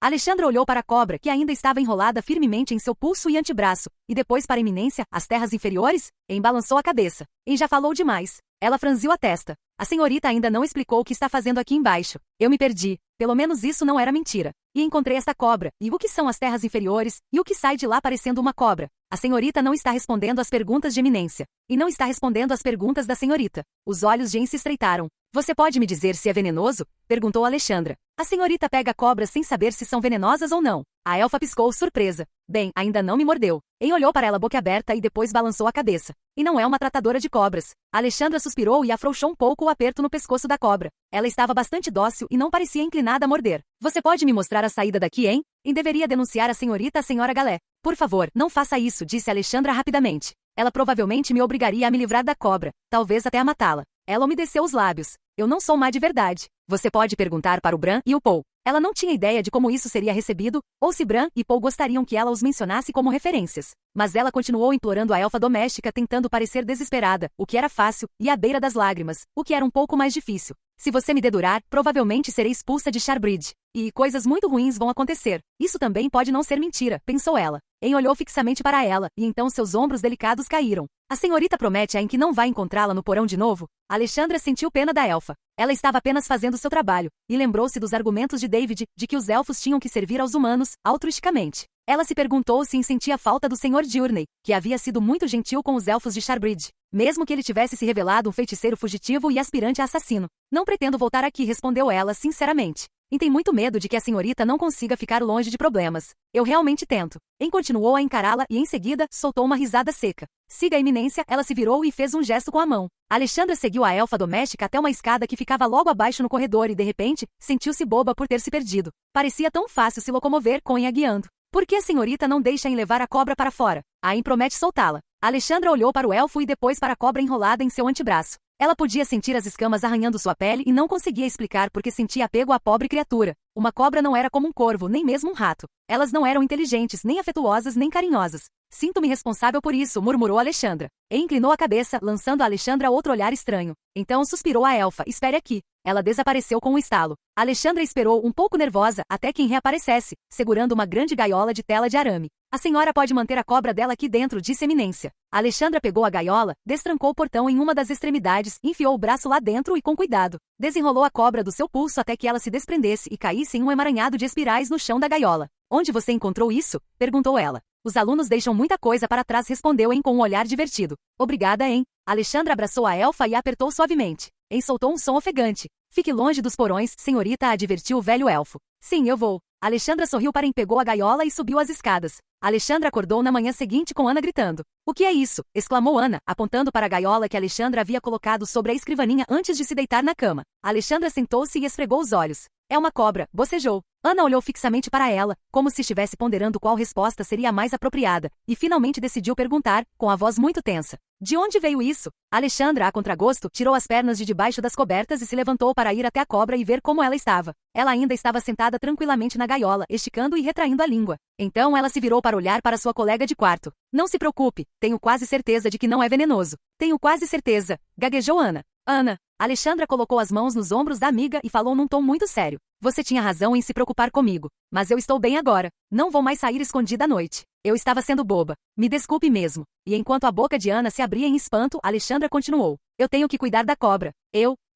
Alexandra olhou para a cobra, que ainda estava enrolada firmemente em seu pulso e antebraço, e depois para a eminência, as terras inferiores? Ain balançou a cabeça. Ain já falou demais. Ela franziu a testa. A senhorita ainda não explicou o que está fazendo aqui embaixo. Eu me perdi. Pelo menos isso não era mentira. E encontrei esta cobra. E o que são as terras inferiores? E o que sai de lá parecendo uma cobra? A senhorita não está respondendo às perguntas de eminência. E não está respondendo às perguntas da senhorita. Os olhos de Ain se estreitaram. Você pode me dizer se é venenoso? Perguntou Alexandra. A senhorita pega cobras sem saber se são venenosas ou não. A elfa piscou surpresa. Bem, ainda não me mordeu. Ain olhou para ela boquiaberta e depois balançou a cabeça. E não é uma tratadora de cobras. Alexandra suspirou e afrouxou um pouco o aperto no pescoço da cobra. Ela estava bastante dócil e não parecia inclinada a morder. Você pode me mostrar a saída daqui, hein? Ain deveria denunciar a senhorita à senhora Galé. Por favor, não faça isso, disse Alexandra rapidamente. Ela provavelmente me obrigaria a me livrar da cobra, talvez até a matá-la. Ela umedeceu os lábios. Eu não sou má de verdade. Você pode perguntar para o Bran e o Paul. Ela não tinha ideia de como isso seria recebido, ou se Bran e Paul gostariam que ela os mencionasse como referências. Mas ela continuou implorando a elfa doméstica, tentando parecer desesperada, o que era fácil, e à beira das lágrimas, o que era um pouco mais difícil. Se você me dedurar, provavelmente serei expulsa de Sharbridge. E coisas muito ruins vão acontecer. Isso também pode não ser mentira, pensou ela. Ain olhou fixamente para ela, e então seus ombros delicados caíram. A senhorita promete a Ain que não vai encontrá-la no porão de novo? Alexandra sentiu pena da elfa. Ela estava apenas fazendo seu trabalho, e lembrou-se dos argumentos de David, de que os elfos tinham que servir aos humanos, altruisticamente. Ela se perguntou se sentia falta do Sr. Diurney, que havia sido muito gentil com os elfos de Sharbridge, mesmo que ele tivesse se revelado um feiticeiro fugitivo e aspirante a assassino. Não pretendo voltar aqui, respondeu ela sinceramente. E tem muito medo de que a senhorita não consiga ficar longe de problemas. Eu realmente tento. Ain continuou a encará-la e em seguida soltou uma risada seca. Siga a eminência, ela se virou e fez um gesto com a mão. Alexandra seguiu a elfa doméstica até uma escada que ficava logo abaixo no corredor e de repente, sentiu-se boba por ter se perdido. Parecia tão fácil se locomover com Ain a guiando. Por que a senhorita não deixa Ain levar a cobra para fora? Ain promete soltá-la. Alexandra olhou para o elfo e depois para a cobra enrolada em seu antebraço. Ela podia sentir as escamas arranhando sua pele e não conseguia explicar por que sentia apego à pobre criatura. Uma cobra não era como um corvo, nem mesmo um rato. Elas não eram inteligentes, nem afetuosas, nem carinhosas. Sinto-me responsável por isso, murmurou Alexandra. E inclinou a cabeça, lançando a Alexandra outro olhar estranho. Então suspirou a elfa, espere aqui. Ela desapareceu com um estalo. Alexandra esperou, um pouco nervosa, até que reaparecesse, segurando uma grande gaiola de tela de arame. A senhora pode manter a cobra dela aqui dentro, disse a eminência. Alexandra pegou a gaiola, destrancou o portão em uma das extremidades, enfiou o braço lá dentro e com cuidado, desenrolou a cobra do seu pulso até que ela se desprendesse e caísse em um emaranhado de espirais no chão da gaiola. Onde você encontrou isso? Perguntou ela. Os alunos deixam muita coisa para trás, respondeu Ain com um olhar divertido. Obrigada, Ain. Alexandra abraçou a elfa e a apertou suavemente. Ain soltou um som ofegante. Fique longe dos porões, senhorita, advertiu o velho elfo. Sim, eu vou. Alexandra sorriu para Ain, pegou a gaiola e subiu as escadas. Alexandra acordou na manhã seguinte com Ana gritando. O que é isso? Exclamou Ana, apontando para a gaiola que Alexandra havia colocado sobre a escrivaninha antes de se deitar na cama. Alexandra sentou-se e esfregou os olhos. É uma cobra, bocejou. Ana olhou fixamente para ela, como se estivesse ponderando qual resposta seria a mais apropriada, e finalmente decidiu perguntar, com a voz muito tensa. De onde veio isso? Alexandra, a contragosto, tirou as pernas de debaixo das cobertas e se levantou para ir até a cobra e ver como ela estava. Ela ainda estava sentada tranquilamente na gaiola, esticando e retraindo a língua. Então ela se virou para olhar para sua colega de quarto. Não se preocupe, tenho quase certeza de que não é venenoso. Tenho quase certeza, gaguejou Ana. Ana. Alexandra colocou as mãos nos ombros da amiga e falou num tom muito sério. Você tinha razão em se preocupar comigo, mas eu estou bem agora. Não vou mais sair escondida à noite. Eu estava sendo boba. Me desculpe mesmo. E enquanto a boca de Ana se abria em espanto, Alexandra continuou. Eu tenho que cuidar da cobra.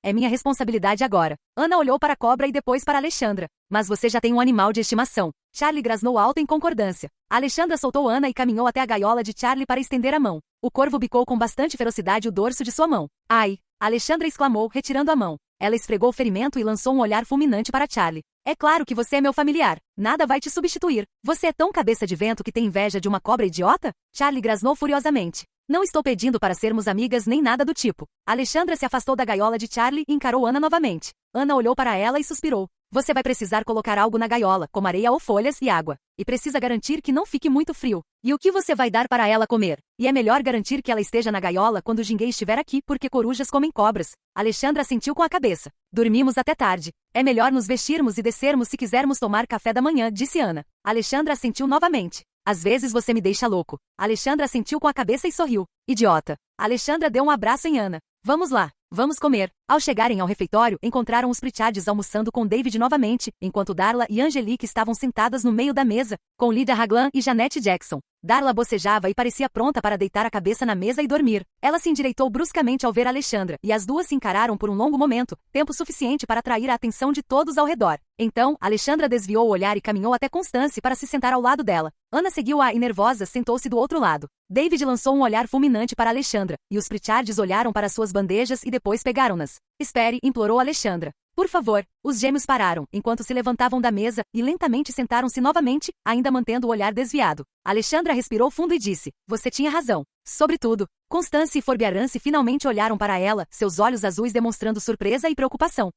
É minha responsabilidade agora. Ana olhou para a cobra e depois para Alexandra. Mas você já tem um animal de estimação. Charlie grasnou alto em concordância. Alexandra soltou Ana e caminhou até a gaiola de Charlie para estender a mão. O corvo bicou com bastante ferocidade o dorso de sua mão. Ai! Alexandra exclamou, retirando a mão. Ela esfregou o ferimento e lançou um olhar fulminante para Charlie. É claro que você é meu familiar. Nada vai te substituir. Você é tão cabeça de vento que tem inveja de uma cobra idiota? Charlie grasnou furiosamente. Não estou pedindo para sermos amigas nem nada do tipo. Alexandra se afastou da gaiola de Charlie e encarou Ana novamente. Ana olhou para ela e suspirou. Você vai precisar colocar algo na gaiola, como areia ou folhas e água. E precisa garantir que não fique muito frio. E o que você vai dar para ela comer? E é melhor garantir que ela esteja na gaiola quando o Jinguei estiver aqui, porque corujas comem cobras. Alexandra assentiu com a cabeça. Dormimos até tarde. É melhor nos vestirmos e descermos se quisermos tomar café da manhã, disse Ana. Alexandra assentiu novamente. Às vezes você me deixa louco. Alexandra assentiu com a cabeça e sorriu. Idiota. Alexandra deu um abraço em Ana. Vamos lá. Vamos comer. Ao chegarem ao refeitório, encontraram os Pritchards almoçando com David novamente, enquanto Darla e Angelique estavam sentadas no meio da mesa, com Lydia Raglan e Janette Jackson. Darla bocejava e parecia pronta para deitar a cabeça na mesa e dormir. Ela se endireitou bruscamente ao ver Alexandra, e as duas se encararam por um longo momento, tempo suficiente para atrair a atenção de todos ao redor. Então, Alexandra desviou o olhar e caminhou até Constance para se sentar ao lado dela. Ana seguiu-a e nervosa sentou-se do outro lado. David lançou um olhar fulminante para Alexandra, e os Pritchards olharam para suas bandejas e depois pegaram-nas. Espere, implorou Alexandra. Por favor. Os gêmeos pararam, enquanto se levantavam da mesa, e lentamente sentaram-se novamente, ainda mantendo o olhar desviado. Alexandra respirou fundo e disse, você tinha razão. Sobretudo, Constance e Forbiarance finalmente olharam para ela, seus olhos azuis demonstrando surpresa e preocupação.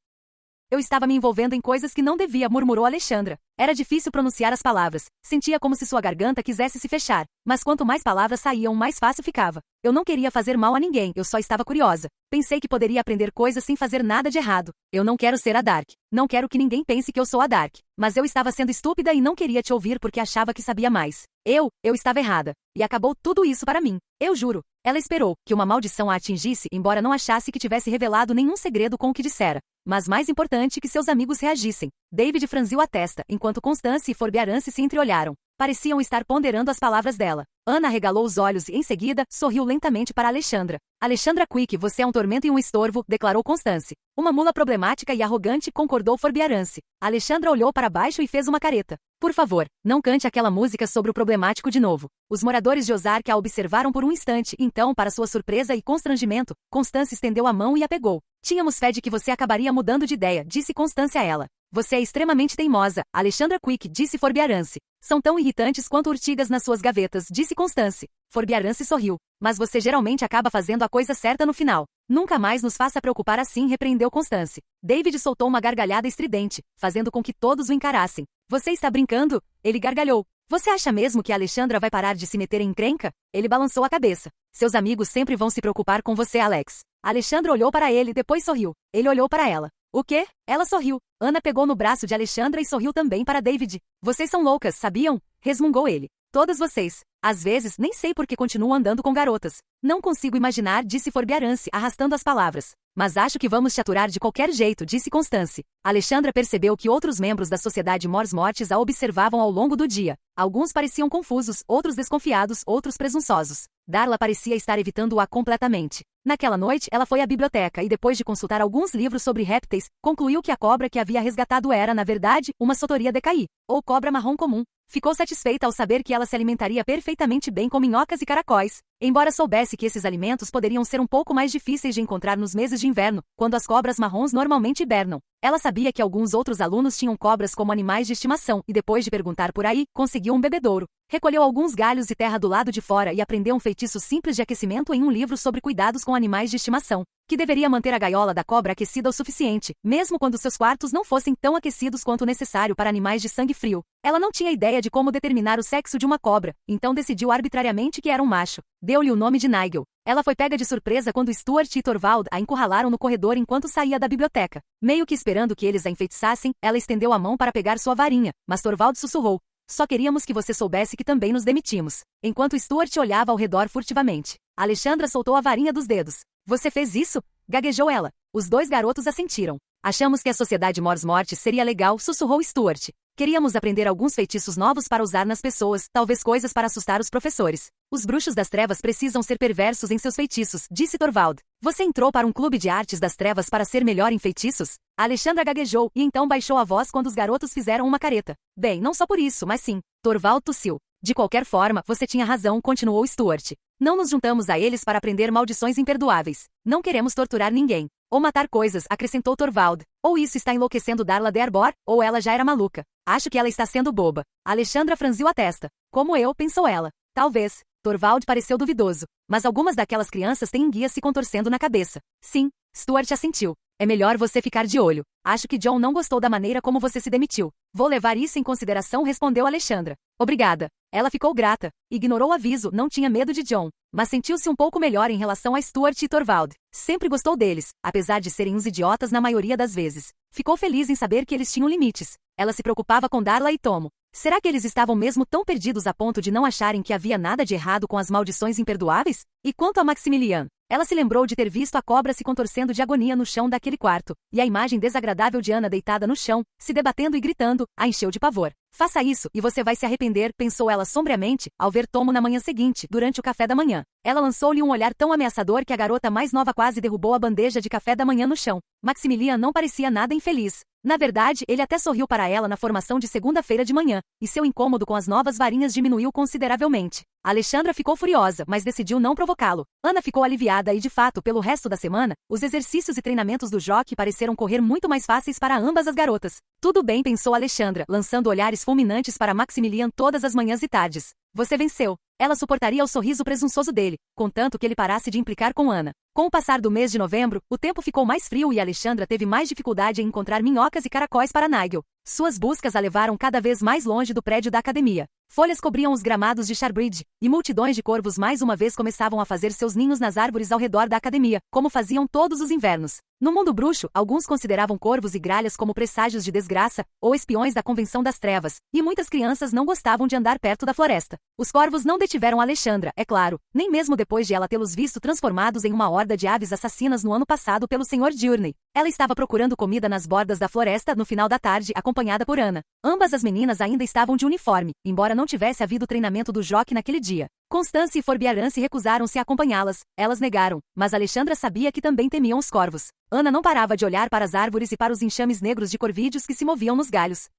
Eu estava me envolvendo em coisas que não devia, murmurou Alexandra. Era difícil pronunciar as palavras. Sentia como se sua garganta quisesse se fechar. Mas quanto mais palavras saíam, mais fácil ficava. Eu não queria fazer mal a ninguém, eu só estava curiosa. Pensei que poderia aprender coisas sem fazer nada de errado. Eu não quero ser a Dark. Não quero que ninguém pense que eu sou a Dark. Mas eu estava sendo estúpida e não queria te ouvir porque achava que sabia mais. Eu estava errada. E acabou tudo isso para mim. Eu juro. Ela esperou que uma maldição a atingisse, embora não achasse que tivesse revelado nenhum segredo com o que dissera. Mas mais importante que seus amigos reagissem. David franziu a testa, enquanto Constance e Forbiarance se entreolharam. Pareciam estar ponderando as palavras dela. Ana arregalou os olhos e, em seguida, sorriu lentamente para Alexandra. Alexandra Quick, você é um tormento e um estorvo, declarou Constance. Uma mula problemática e arrogante, concordou Forbiarance. Alexandra olhou para baixo e fez uma careta. Por favor, não cante aquela música sobre o problemático de novo. Os moradores de Ozark a observaram por um instante, então, para sua surpresa e constrangimento, Constance estendeu a mão e a pegou. Tínhamos fé de que você acabaria mudando de ideia, disse Constance a ela. Você é extremamente teimosa, Alexandra Quick, disse Forbiarance. São tão irritantes quanto urtigas nas suas gavetas, disse Constance. Forbiarance sorriu. Mas você geralmente acaba fazendo a coisa certa no final. Nunca mais nos faça preocupar assim, repreendeu Constance. David soltou uma gargalhada estridente, fazendo com que todos o encarassem. Você está brincando? Ele gargalhou. Você acha mesmo que a Alexandra vai parar de se meter em encrenca? Ele balançou a cabeça. Seus amigos sempre vão se preocupar com você, Alex. Alexandra olhou para ele, depois sorriu. Ele olhou para ela. O quê? Ela sorriu. Ana pegou no braço de Alexandra e sorriu também para David. Vocês são loucas, sabiam? Resmungou ele. Todas vocês. Às vezes, nem sei por que continuam andando com garotas. Não consigo imaginar, disse Forbiarance, arrastando as palavras. Mas acho que vamos te aturar de qualquer jeito, disse Constance. Alexandra percebeu que outros membros da sociedade Mors-Mortis a observavam ao longo do dia. Alguns pareciam confusos, outros desconfiados, outros presunçosos. Darla parecia estar evitando-a completamente. Naquela noite, ela foi à biblioteca e, depois de consultar alguns livros sobre répteis, concluiu que a cobra que havia resgatado era, na verdade, uma Sotoria decaí, ou cobra marrom comum. Ficou satisfeita ao saber que ela se alimentaria perfeitamente bem com minhocas e caracóis, embora soubesse que esses alimentos poderiam ser um pouco mais difíceis de encontrar nos meses de inverno, quando as cobras marrons normalmente hibernam. Ela sabia que alguns outros alunos tinham cobras como animais de estimação e, depois de perguntar por aí, conseguiu um bebedouro. Recolheu alguns galhos e terra do lado de fora e aprendeu um feitiço simples de aquecimento em um livro sobre cuidados com animais de estimação. que deveria manter a gaiola da cobra aquecida o suficiente, mesmo quando seus quartos não fossem tão aquecidos quanto necessário para animais de sangue frio. Ela não tinha ideia de como determinar o sexo de uma cobra, então decidiu arbitrariamente que era um macho. Deu-lhe o nome de Nigel. Ela foi pega de surpresa quando Stuart e Torvald a encurralaram no corredor enquanto saía da biblioteca. Meio que esperando que eles a enfeitiçassem, ela estendeu a mão para pegar sua varinha, mas Torvald sussurrou: "Só queríamos que você soubesse que também nos demitimos." Enquanto Stuart olhava ao redor furtivamente, Alexandra soltou a varinha dos dedos. "Você fez isso?" gaguejou ela. Os dois garotos assentiram. "Achamos que a sociedade Mors-Mortis seria legal", sussurrou Stuart. "Queríamos aprender alguns feitiços novos para usar nas pessoas, talvez coisas para assustar os professores. Os bruxos das trevas precisam ser perversos em seus feitiços", disse Torvald. "Você entrou para um clube de artes das trevas para ser melhor em feitiços?" Alexandra gaguejou e então baixou a voz quando os garotos fizeram uma careta. "Bem, não só por isso, mas sim." Torvald tossiu. "De qualquer forma, você tinha razão", continuou Stuart. "Não nos juntamos a eles para aprender maldições imperdoáveis. Não queremos torturar ninguém. Ou matar coisas", acrescentou Torvald. "Ou isso está enlouquecendo Darla de Arbor, ou ela já era maluca. Acho que ela está sendo boba." Alexandra franziu a testa. "Como eu", pensou ela. "Talvez." Torvald pareceu duvidoso. "Mas algumas daquelas crianças têm guias se contorcendo na cabeça." "Sim." Stuart assentiu. "É melhor você ficar de olho. Acho que John não gostou da maneira como você se demitiu." "Vou levar isso em consideração", respondeu Alexandra. "Obrigada." Ela ficou grata. Ignorou o aviso, não tinha medo de John, mas sentiu-se um pouco melhor em relação a Stuart e Torvald. Sempre gostou deles, apesar de serem uns idiotas na maioria das vezes. Ficou feliz em saber que eles tinham limites. Ela se preocupava com Darla e Tomo. Será que eles estavam mesmo tão perdidos a ponto de não acharem que havia nada de errado com as maldições imperdoáveis? E quanto a Maximilian? Ela se lembrou de ter visto a cobra se contorcendo de agonia no chão daquele quarto, e a imagem desagradável de Ana deitada no chão, se debatendo e gritando, a encheu de pavor. "Faça isso, e você vai se arrepender", pensou ela sombriamente, ao ver Tomo na manhã seguinte, durante o café da manhã. Ela lançou-lhe um olhar tão ameaçador que a garota mais nova quase derrubou a bandeja de café da manhã no chão. Maximilian não parecia nada infeliz. Na verdade, ele até sorriu para ela na formação de segunda-feira de manhã, e seu incômodo com as novas varinhas diminuiu consideravelmente. Alexandra ficou furiosa, mas decidiu não provocá-lo. Ana ficou aliviada e, de fato, pelo resto da semana, os exercícios e treinamentos do jockey pareceram correr muito mais fáceis para ambas as garotas. "Tudo bem", pensou Alexandra, lançando olhares fulminantes para Maximilian todas as manhãs e tardes. "Você venceu." Ela suportaria o sorriso presunçoso dele, contanto que ele parasse de implicar com Ana. Com o passar do mês de novembro, o tempo ficou mais frio e Alexandra teve mais dificuldade em encontrar minhocas e caracóis para Nigel. Suas buscas a levaram cada vez mais longe do prédio da academia. Folhas cobriam os gramados de Sharbridge, e multidões de corvos mais uma vez começavam a fazer seus ninhos nas árvores ao redor da academia, como faziam todos os invernos. No mundo bruxo, alguns consideravam corvos e gralhas como presságios de desgraça, ou espiões da Convenção das Trevas, e muitas crianças não gostavam de andar perto da floresta. Os corvos não detiveram Alexandra, é claro, nem mesmo depois de ela tê-los visto transformados em uma horda de aves assassinas no ano passado pelo Sr. Journey. Ela estava procurando comida nas bordas da floresta no final da tarde, acompanhada por Ana. Ambas as meninas ainda estavam de uniforme, embora não tivesse havido treinamento do jockey naquele dia. Constance e Forbiarance recusaram-se a acompanhá-las. Elas negaram, mas Alexandra sabia que também temiam os corvos. Ana não parava de olhar para as árvores e para os enxames negros de corvídeos que se moviam nos galhos.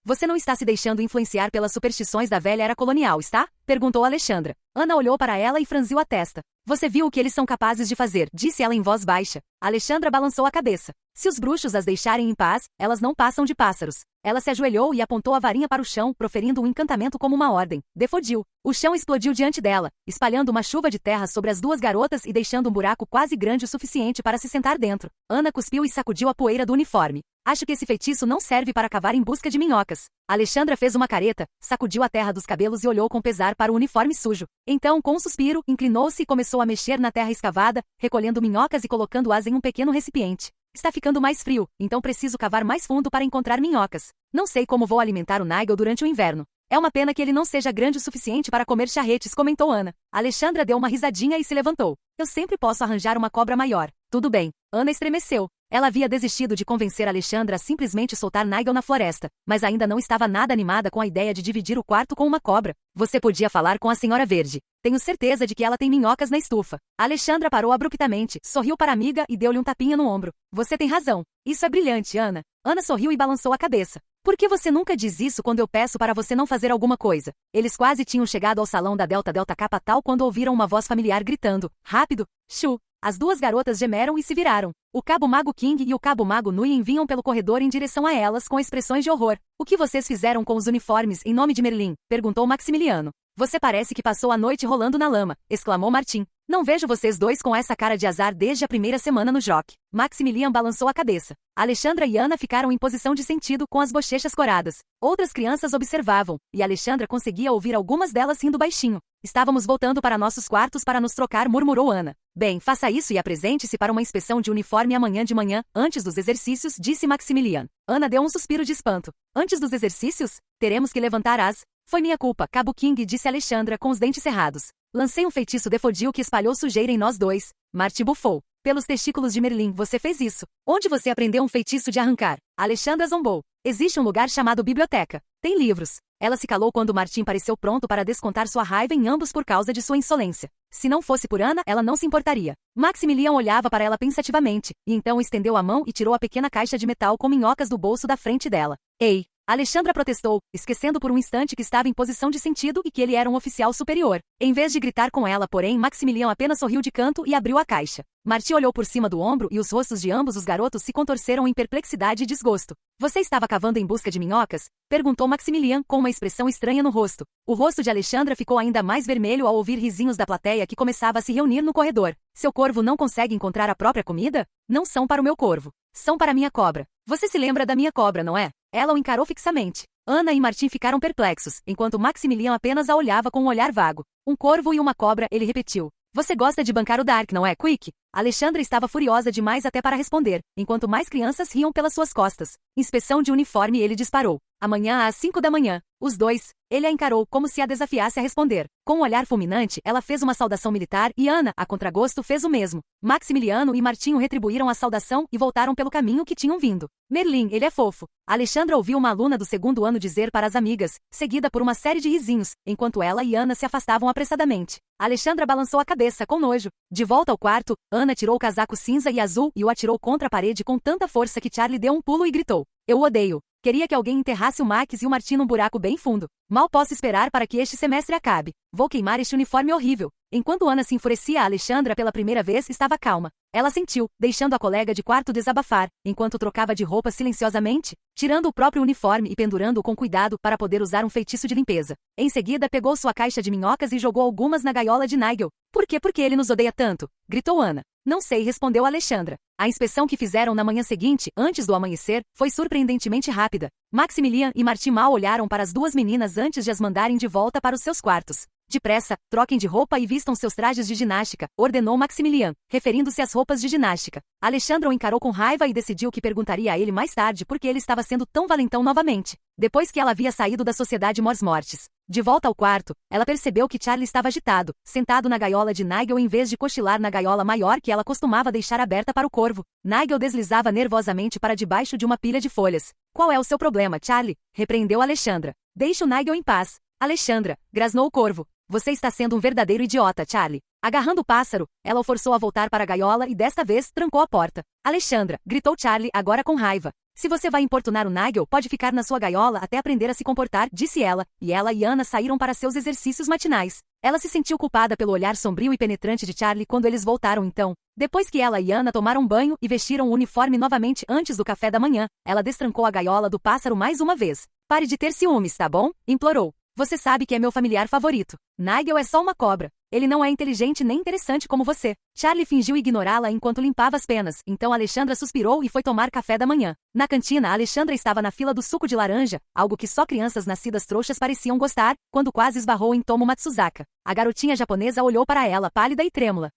"Você não está se deixando influenciar pelas superstições da velha era colonial, está?" perguntou Alexandra. Ana olhou para ela e franziu a testa. "Você viu o que eles são capazes de fazer", disse ela em voz baixa. Alexandra balançou a cabeça. "Se os bruxos as deixarem em paz, elas não passam de pássaros." Ela se ajoelhou e apontou a varinha para o chão, proferindo um encantamento como uma ordem. Defodiu. O chão explodiu diante dela, espalhando uma chuva de terra sobre as duas garotas e deixando um buraco quase grande o suficiente para se sentar dentro. Ana cuspiu e sacudiu a poeira do uniforme. "Acho que esse feitiço não serve para cavar em busca de minhocas." Alexandra fez uma careta, sacudiu a terra dos cabelos e olhou com pesar para o uniforme sujo. Então, com um suspiro, inclinou-se e começou a mexer na terra escavada, recolhendo minhocas e colocando-as em um pequeno recipiente. "Está ficando mais frio, então preciso cavar mais fundo para encontrar minhocas. Não sei como vou alimentar o Nigel durante o inverno. É uma pena que ele não seja grande o suficiente para comer charretes", comentou Ana. Alexandra deu uma risadinha e se levantou. "Eu sempre posso arranjar uma cobra maior." "Tudo bem." Ana estremeceu. Ela havia desistido de convencer Alexandra a simplesmente soltar Nigel na floresta, mas ainda não estava nada animada com a ideia de dividir o quarto com uma cobra. "Você podia falar com a Senhora Verde. Tenho certeza de que ela tem minhocas na estufa." Alexandra parou abruptamente, sorriu para a amiga e deu-lhe um tapinha no ombro. "Você tem razão. Isso é brilhante, Ana." Ana sorriu e balançou a cabeça. "Por que você nunca diz isso quando eu peço para você não fazer alguma coisa?" Eles quase tinham chegado ao salão da Delta Delta Kappa Tal quando ouviram uma voz familiar gritando: "Rápido! Shu!" As duas garotas gemeram e se viraram. O Cabo Mago King e o Cabo Mago Nguyen vinham pelo corredor em direção a elas com expressões de horror. "O que vocês fizeram com os uniformes em nome de Merlin?" perguntou Maximiliano. Você parece que passou a noite rolando na lama, exclamou Martin. Não vejo vocês dois com essa cara de azar desde a primeira semana no jockey. Maximilian balançou a cabeça. Alexandra e Ana ficaram em posição de sentido com as bochechas coradas. Outras crianças observavam, e Alexandra conseguia ouvir algumas delas rindo baixinho. Estávamos voltando para nossos quartos para nos trocar, murmurou Ana. Bem, faça isso e apresente-se para uma inspeção de uniforme amanhã de manhã, antes dos exercícios, disse Maximilian. Ana deu um suspiro de espanto. Antes dos exercícios? Teremos que levantar as... Foi minha culpa, Cabo King, disse Alexandra com os dentes cerrados. Lancei um feitiço defodil que espalhou sujeira em nós dois. Marty bufou. Pelos testículos de Merlin, você fez isso. Onde você aprendeu um feitiço de arrancar? Alexandra zombou. Existe um lugar chamado biblioteca. Tem livros. Ela se calou quando Martin pareceu pronto para descontar sua raiva em ambos por causa de sua insolência. Se não fosse por Ana, ela não se importaria. Maximilian olhava para ela pensativamente, e então estendeu a mão e tirou a pequena caixa de metal com minhocas do bolso da frente dela. Ei! Alexandra protestou, esquecendo por um instante que estava em posição de sentido e que ele era um oficial superior. Em vez de gritar com ela, porém, Maximilian apenas sorriu de canto e abriu a caixa. Marty olhou por cima do ombro e os rostos de ambos os garotos se contorceram em perplexidade e desgosto. Você estava cavando em busca de minhocas? Perguntou Maximilian com uma expressão estranha no rosto. O rosto de Alexandra ficou ainda mais vermelho ao ouvir risinhos da plateia que começava a se reunir no corredor. Seu corvo não consegue encontrar a própria comida? Não são para o meu corvo. São para minha cobra. Você se lembra da minha cobra, não é? Ela o encarou fixamente. Ana e Martin ficaram perplexos, enquanto Maximilian apenas a olhava com um olhar vago. Um corvo e uma cobra, ele repetiu. Você gosta de bancar o Dark, não é, Quick? Alexandra estava furiosa demais até para responder, enquanto mais crianças riam pelas suas costas. Inspeção de uniforme, ele disparou. Amanhã às 5 da manhã. Os dois. Ele a encarou como se a desafiasse a responder. Com um olhar fulminante, ela fez uma saudação militar e Ana, a contragosto, fez o mesmo. Maximiliano e Martinho retribuíram a saudação e voltaram pelo caminho que tinham vindo. Merlin, ele é fofo. Alexandra ouviu uma aluna do segundo ano dizer para as amigas, seguida por uma série de risinhos, enquanto ela e Ana se afastavam apressadamente. Alexandra balançou a cabeça com nojo. De volta ao quarto, Ana tirou o casaco cinza e azul e o atirou contra a parede com tanta força que Charlie deu um pulo e gritou. Eu o odeio. Queria que alguém enterrasse o Max e o Martin num buraco bem fundo. Mal posso esperar para que este semestre acabe. Vou queimar este uniforme horrível. Enquanto Ana se enfurecia, Alexandra pela primeira vez estava calma. Ela sentiu, deixando a colega de quarto desabafar, enquanto trocava de roupa silenciosamente, tirando o próprio uniforme e pendurando-o com cuidado para poder usar um feitiço de limpeza. Em seguida pegou sua caixa de minhocas e jogou algumas na gaiola de Nigel. Por quê? Porque ele nos odeia tanto? Gritou Ana. Não sei, respondeu Alexandra. A inspeção que fizeram na manhã seguinte, antes do amanhecer, foi surpreendentemente rápida. Maximilian e Martin mal olharam para as duas meninas antes de as mandarem de volta para os seus quartos. Depressa, troquem de roupa e vistam seus trajes de ginástica, ordenou Maximilian, referindo-se às roupas de ginástica. Alexandra o encarou com raiva e decidiu que perguntaria a ele mais tarde por que ele estava sendo tão valentão novamente, depois que ela havia saído da sociedade Mors-Mortis. De volta ao quarto, ela percebeu que Charlie estava agitado, sentado na gaiola de Nigel em vez de cochilar na gaiola maior que ela costumava deixar aberta para o corvo. Nigel deslizava nervosamente para debaixo de uma pilha de folhas. Qual é o seu problema, Charlie? Repreendeu Alexandra. Deixe o Nigel em paz. Alexandra, grasnou o corvo. Você está sendo um verdadeiro idiota, Charlie. Agarrando o pássaro, ela o forçou a voltar para a gaiola e desta vez trancou a porta. Alexandra, gritou Charlie agora com raiva. Se você vai importunar o Nigel, pode ficar na sua gaiola até aprender a se comportar, disse ela, e ela e Ana saíram para seus exercícios matinais. Ela se sentiu culpada pelo olhar sombrio e penetrante de Charlie quando eles voltaram então. Depois que ela e Ana tomaram banho e vestiram o uniforme novamente antes do café da manhã, ela destrancou a gaiola do pássaro mais uma vez. Pare de ter ciúmes, tá bom? Implorou. Você sabe que é meu familiar favorito. Nigel é só uma cobra. Ele não é inteligente nem interessante como você. Charlie fingiu ignorá-la enquanto limpava as penas, então Alexandra suspirou e foi tomar café da manhã. Na cantina, Alexandra estava na fila do suco de laranja, algo que só crianças nascidas trouxas pareciam gostar, quando quase esbarrou em Tomo Matsuzaka. A garotinha japonesa olhou para ela, pálida e trêmula.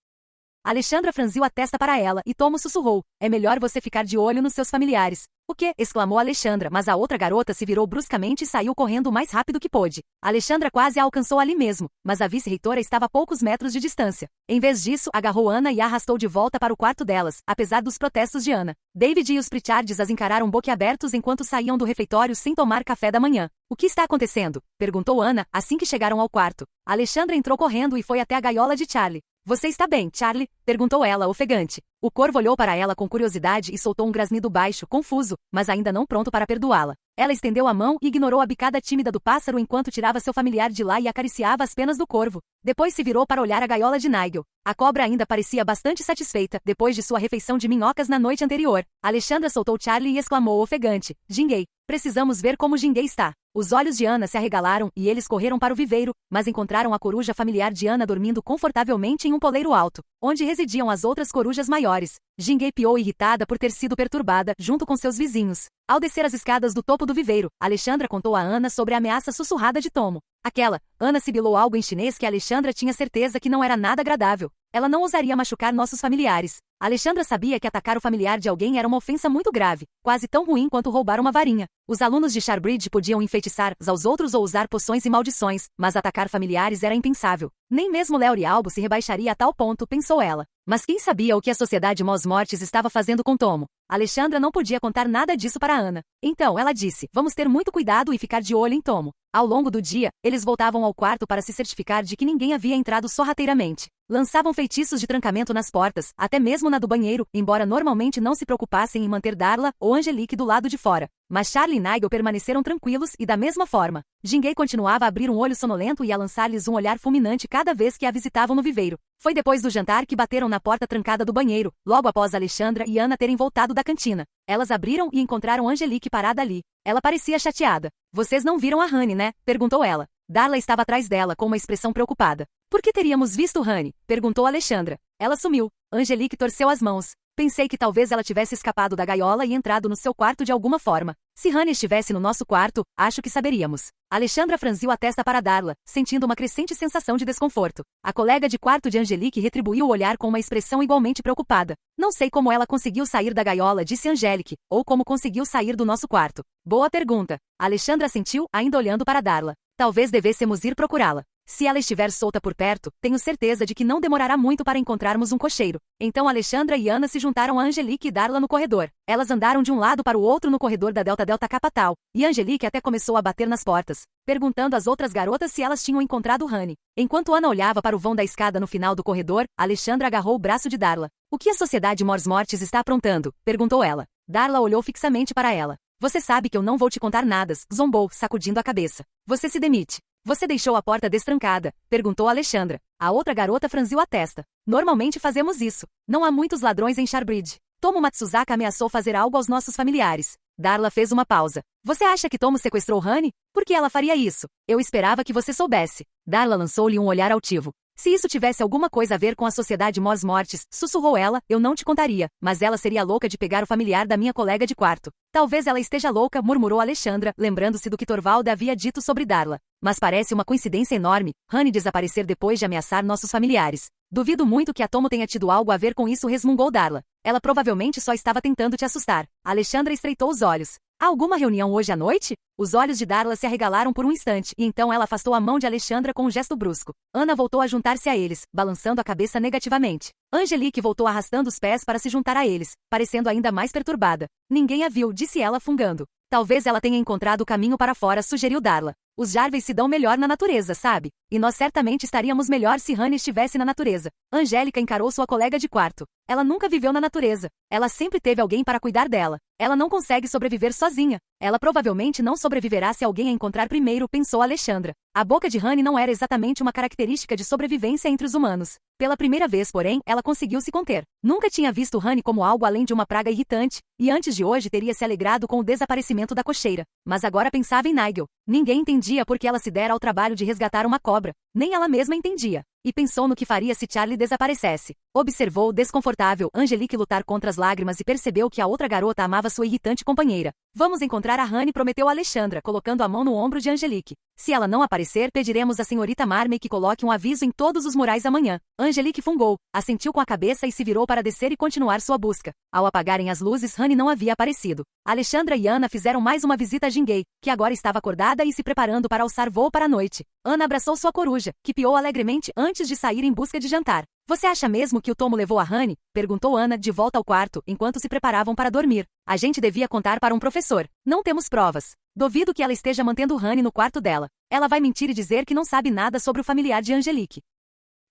Alexandra franziu a testa para ela e Tomo sussurrou. É melhor você ficar de olho nos seus familiares. O quê? Exclamou Alexandra, mas a outra garota se virou bruscamente e saiu correndo o mais rápido que pôde. Alexandra quase a alcançou ali mesmo, mas a vice-reitora estava a poucos metros de distância. Em vez disso, agarrou Ana e a arrastou de volta para o quarto delas, apesar dos protestos de Ana. David e os Pritchards as encararam boquiabertos enquanto saíam do refeitório sem tomar café da manhã. O que está acontecendo? Perguntou Ana, assim que chegaram ao quarto. Alexandra entrou correndo e foi até a gaiola de Charlie. Você está bem, Charlie? Perguntou ela, ofegante. O corvo olhou para ela com curiosidade e soltou um grasnido baixo, confuso, mas ainda não pronto para perdoá-la. Ela estendeu a mão e ignorou a bicada tímida do pássaro enquanto tirava seu familiar de lá e acariciava as penas do corvo. Depois se virou para olhar a gaiola de Nigel. A cobra ainda parecia bastante satisfeita, depois de sua refeição de minhocas na noite anterior. Alexandra soltou Charlie e exclamou ofegante: Jinguei, precisamos ver como Jinguei está. Os olhos de Ana se arregalaram e eles correram para o viveiro, mas encontraram a coruja familiar de Ana dormindo confortavelmente em um poleiro alto, onde residiam as outras corujas maiores. Jinguei piou irritada por ter sido perturbada, junto com seus vizinhos. Ao descer as escadas do topo do viveiro, Alexandra contou a Ana sobre a ameaça sussurrada de Tomo. Ana sibilou algo em chinês que Alexandra tinha certeza que não era nada agradável. Ela não ousaria machucar nossos familiares. Alexandra sabia que atacar o familiar de alguém era uma ofensa muito grave, quase tão ruim quanto roubar uma varinha. Os alunos de Sharbridge podiam enfeitiçar uns aos outros ou usar poções e maldições, mas atacar familiares era impensável. Nem mesmo Leori Albo se rebaixaria a tal ponto, pensou ela. Mas quem sabia o que a Sociedade Mos-Mortis estava fazendo com Tomo? Alexandra não podia contar nada disso para Ana. Então ela disse: vamos ter muito cuidado e ficar de olho em Tomo. Ao longo do dia, eles voltavam ao quarto para se certificar de que ninguém havia entrado sorrateiramente. Lançavam feitiços de trancamento nas portas, até mesmo na do banheiro, embora normalmente não se preocupassem em manter Darla ou Angelique do lado de fora. Mas Charlie e Nigel permaneceram tranquilos e da mesma forma. Jinguei continuava a abrir um olho sonolento e a lançar-lhes um olhar fulminante cada vez que a visitavam no viveiro. Foi depois do jantar que bateram na porta trancada do banheiro, logo após Alexandra e Ana terem voltado da cantina. Elas abriram e encontraram Angelique parada ali. Ela parecia chateada. Vocês não viram a Honey, né? Perguntou ela. Darla estava atrás dela com uma expressão preocupada. Por que teríamos visto Honey? Perguntou Alexandra. Ela sumiu. Angelique torceu as mãos. Pensei que talvez ela tivesse escapado da gaiola e entrado no seu quarto de alguma forma. Se Honey estivesse no nosso quarto, acho que saberíamos. Alexandra franziu a testa para Darla, sentindo uma crescente sensação de desconforto. A colega de quarto de Angelique retribuiu o olhar com uma expressão igualmente preocupada. Não sei como ela conseguiu sair da gaiola, disse Angelique, ou como conseguiu sair do nosso quarto. Boa pergunta. Alexandra assentiu, ainda olhando para Darla. Talvez devêssemos ir procurá-la. Se ela estiver solta por perto, tenho certeza de que não demorará muito para encontrarmos um cocheiro. Então Alexandra e Ana se juntaram a Angelique e Darla no corredor. Elas andaram de um lado para o outro no corredor da Delta Delta Capital, e Angelique até começou a bater nas portas, perguntando às outras garotas se elas tinham encontrado Honey. Enquanto Ana olhava para o vão da escada no final do corredor, Alexandra agarrou o braço de Darla. O que a Sociedade Mos-Mortis está aprontando? Perguntou ela. Darla olhou fixamente para ela. Você sabe que eu não vou te contar nada, zombou, sacudindo a cabeça. Você se demite. Você deixou a porta destrancada? Perguntou Alexandra. A outra garota franziu a testa. Normalmente fazemos isso. Não há muitos ladrões em Sharbridge. Tomo Matsuzaka ameaçou fazer algo aos nossos familiares. Darla fez uma pausa. Você acha que Tomo sequestrou Honey? Por que ela faria isso? Eu esperava que você soubesse. Darla lançou-lhe um olhar altivo. Se isso tivesse alguma coisa a ver com a Sociedade Mos-Mortis, sussurrou ela, eu não te contaria, mas ela seria louca de pegar o familiar da minha colega de quarto. Talvez ela esteja louca, murmurou Alexandra, lembrando-se do que Torvald havia dito sobre Darla. Mas parece uma coincidência enorme, Honey desaparecer depois de ameaçar nossos familiares. Duvido muito que a Tomo tenha tido algo a ver com isso, resmungou Darla. Ela provavelmente só estava tentando te assustar. Alexandra estreitou os olhos. Há alguma reunião hoje à noite? Os olhos de Darla se arregalaram por um instante, e então ela afastou a mão de Alexandra com um gesto brusco. Ana voltou a juntar-se a eles, balançando a cabeça negativamente. Angelique voltou arrastando os pés para se juntar a eles, parecendo ainda mais perturbada. Ninguém a viu, disse ela fungando. Talvez ela tenha encontrado o caminho para fora, sugeriu Darla. Os Jarveys se dão melhor na natureza, sabe? E nós certamente estaríamos melhor se Honey estivesse na natureza. Angélica encarou sua colega de quarto. Ela nunca viveu na natureza. Ela sempre teve alguém para cuidar dela. Ela não consegue sobreviver sozinha. Ela provavelmente não sobreviverá se alguém a encontrar primeiro, pensou Alexandra. A boca de Honey não era exatamente uma característica de sobrevivência entre os humanos. Pela primeira vez, porém, ela conseguiu se conter. Nunca tinha visto Honey como algo além de uma praga irritante, e antes de hoje teria se alegrado com o desaparecimento da cocheira. Mas agora pensava em Nigel. Ninguém entendia por que ela se dera ao trabalho de resgatar uma cobra. Nem ela mesma entendia. E pensou no que faria se Charlie desaparecesse. Observou desconfortável Angelique lutar contra as lágrimas e percebeu que a outra garota amava sua irritante companheira. Vamos encontrar a Honey, prometeu Alexandra, colocando a mão no ombro de Angelique. Se ela não aparecer, pediremos à senhorita Marmee que coloque um aviso em todos os murais amanhã. Angelique fungou, assentiu com a cabeça e se virou para descer e continuar sua busca. Ao apagarem as luzes, Honey não havia aparecido. Alexandra e Ana fizeram mais uma visita a Jinguei, que agora estava acordada e se preparando para alçar voo para a noite. Ana abraçou sua coruja, que piou alegremente antes de sair em busca de jantar. Você acha mesmo que o Tomo levou a Honey? Perguntou Ana de volta ao quarto, enquanto se preparavam para dormir. A gente devia contar para um professor. Não temos provas. Duvido que ela esteja mantendo Honey no quarto dela. Ela vai mentir e dizer que não sabe nada sobre o familiar de Angelique.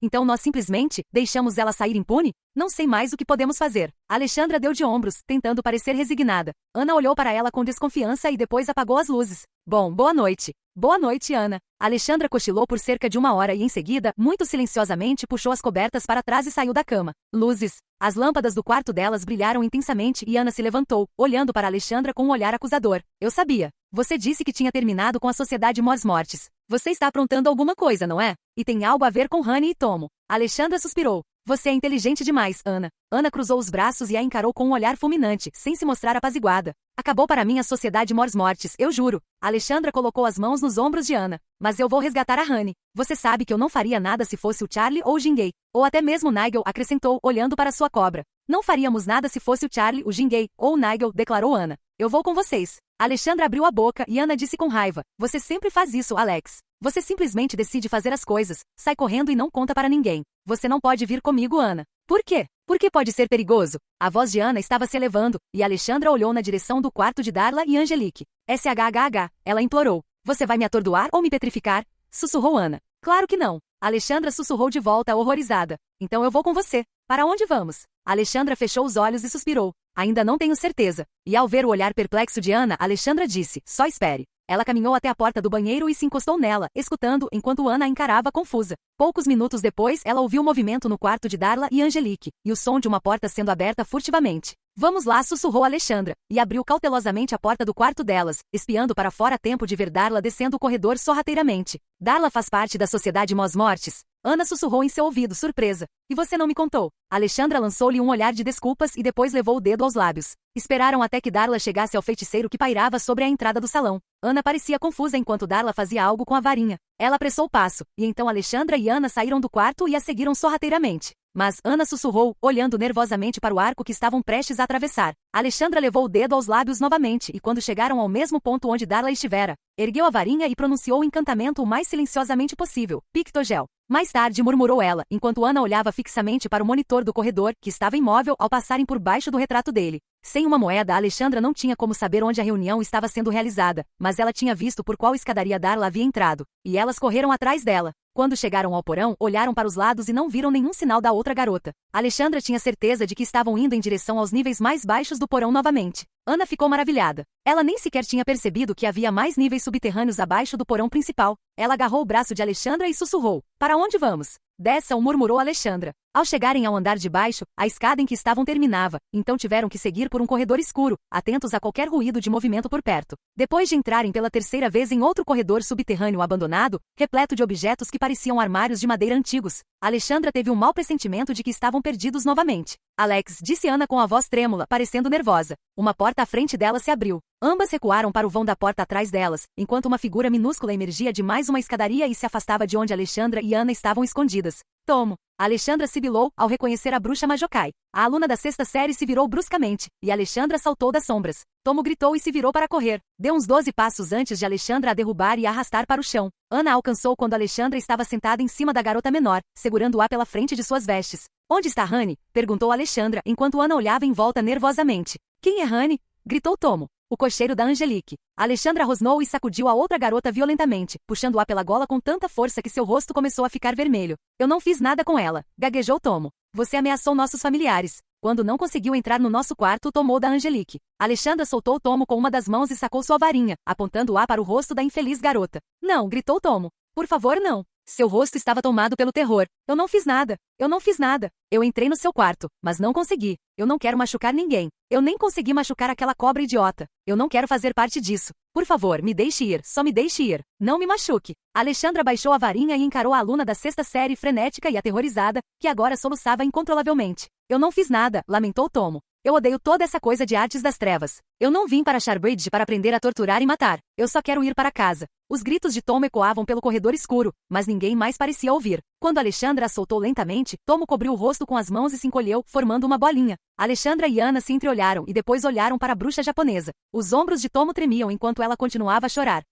Então nós simplesmente deixamos ela sair impune? Não sei mais o que podemos fazer. Alexandra deu de ombros, tentando parecer resignada. Ana olhou para ela com desconfiança e depois apagou as luzes. Bom, boa noite. Boa noite, Ana. Alexandra cochilou por cerca de 1 hora e em seguida, muito silenciosamente, puxou as cobertas para trás e saiu da cama. Luzes. As lâmpadas do quarto delas brilharam intensamente e Ana se levantou, olhando para Alexandra com um olhar acusador. Eu sabia. Você disse que tinha terminado com a Sociedade Mors-Mortis. Você está aprontando alguma coisa, não é? E tem algo a ver com Honey e Tomo. Alexandra suspirou. Você é inteligente demais, Ana. Ana cruzou os braços e a encarou com um olhar fulminante, sem se mostrar apaziguada. Acabou para mim a Sociedade Mors-Mortis, eu juro. Alexandra colocou as mãos nos ombros de Ana. Mas eu vou resgatar a Honey. Você sabe que eu não faria nada se fosse o Charlie ou o Jingay. Ou até mesmo Nigel, acrescentou, olhando para sua cobra. Não faríamos nada se fosse o Charlie, o Jingay ou o Nigel, declarou Ana. Eu vou com vocês. Alexandra abriu a boca e Ana disse com raiva. Você sempre faz isso, Alex. Você simplesmente decide fazer as coisas, sai correndo e não conta para ninguém. Você não pode vir comigo, Ana. Por quê? Porque pode ser perigoso. A voz de Ana estava se elevando, e Alexandra olhou na direção do quarto de Darla e Angelique. SHHH, ela implorou. Você vai me atordoar ou me petrificar? Sussurrou Ana. Claro que não. Alexandra sussurrou de volta, horrorizada. Então eu vou com você. Para onde vamos? Alexandra fechou os olhos e suspirou. Ainda não tenho certeza. E ao ver o olhar perplexo de Ana, Alexandra disse, só espere. Ela caminhou até a porta do banheiro e se encostou nela, escutando, enquanto Ana a encarava confusa. Poucos minutos depois, ela ouviu movimento no quarto de Darla e Angelique, e o som de uma porta sendo aberta furtivamente. Vamos lá, sussurrou Alexandra, e abriu cautelosamente a porta do quarto delas, espiando para fora a tempo de ver Darla descendo o corredor sorrateiramente. Darla faz parte da Sociedade Mors-Mortis. Ana sussurrou em seu ouvido, surpresa. E você não me contou? Alexandra lançou-lhe um olhar de desculpas e depois levou o dedo aos lábios. Esperaram até que Darla chegasse ao feiticeiro que pairava sobre a entrada do salão. Ana parecia confusa enquanto Darla fazia algo com a varinha. Ela apressou o passo, e então Alexandra e Ana saíram do quarto e a seguiram sorrateiramente. Mas Ana sussurrou, olhando nervosamente para o arco que estavam prestes a atravessar. Alexandra levou o dedo aos lábios novamente e quando chegaram ao mesmo ponto onde Darla estivera, ergueu a varinha e pronunciou o encantamento o mais silenciosamente possível. Pictogel. Mais tarde murmurou ela, enquanto Ana olhava fixamente para o monitor do corredor, que estava imóvel ao passarem por baixo do retrato dele. Sem uma moeda, Alexandra não tinha como saber onde a reunião estava sendo realizada, mas ela tinha visto por qual escadaria Darla havia entrado, e elas correram atrás dela. Quando chegaram ao porão, olharam para os lados e não viram nenhum sinal da outra garota. Alexandra tinha certeza de que estavam indo em direção aos níveis mais baixos do porão novamente. Ana ficou maravilhada. Ela nem sequer tinha percebido que havia mais níveis subterrâneos abaixo do porão principal. Ela agarrou o braço de Alexandra e sussurrou. Para onde vamos? Desçam, murmurou Alexandra. Ao chegarem ao andar de baixo, a escada em que estavam terminava, então tiveram que seguir por um corredor escuro, atentos a qualquer ruído de movimento por perto. Depois de entrarem pela terceira vez em outro corredor subterrâneo abandonado, repleto de objetos que pareciam armários de madeira antigos, Alexandra teve um mau pressentimento de que estavam perdidos novamente. Alex, disse Ana com a voz trêmula, parecendo nervosa. Uma porta à frente dela se abriu. Ambas recuaram para o vão da porta atrás delas, enquanto uma figura minúscula emergia de mais uma escadaria e se afastava de onde Alexandra e Ana estavam escondidas. Tomo. Alexandra sibilou ao reconhecer a bruxa Majokai. A aluna da sexta série se virou bruscamente, e Alexandra saltou das sombras. Tomo gritou e se virou para correr. Deu uns 12 passos antes de Alexandra a derrubar e a arrastar para o chão. Ana a alcançou quando Alexandra estava sentada em cima da garota menor, segurando-a pela frente de suas vestes. Onde está Honey? Perguntou Alexandra, enquanto Ana olhava em volta nervosamente. Quem é Honey? Gritou Tomo. O cocheiro da Angelique. Alexandra rosnou e sacudiu a outra garota violentamente, puxando-a pela gola com tanta força que seu rosto começou a ficar vermelho. Eu não fiz nada com ela, gaguejou Tomo. Você ameaçou nossos familiares. Quando não conseguiu entrar no nosso quarto, tomou da Angelique. Alexandra soltou Tomo com uma das mãos e sacou sua varinha, apontando-a para o rosto da infeliz garota. Não, gritou Tomo. Por favor, não. Seu rosto estava tomado pelo terror. Eu não fiz nada. Eu não fiz nada. Eu entrei no seu quarto, mas não consegui. Eu não quero machucar ninguém. Eu nem consegui machucar aquela cobra idiota. Eu não quero fazer parte disso. Por favor, me deixe ir. Só me deixe ir. Não me machuque. Alexandra baixou a varinha e encarou a aluna da sexta série frenética e aterrorizada, que agora soluçava incontrolavelmente. Eu não fiz nada, lamentou Tomo. Eu odeio toda essa coisa de artes das trevas. Eu não vim para Sharbridge para aprender a torturar e matar. Eu só quero ir para casa. Os gritos de Tomo ecoavam pelo corredor escuro, mas ninguém mais parecia ouvir. Quando Alexandra a soltou lentamente, Tomo cobriu o rosto com as mãos e se encolheu, formando uma bolinha. Alexandra e Ana se entreolharam e depois olharam para a bruxa japonesa. Os ombros de Tomo tremiam enquanto ela continuava a chorar.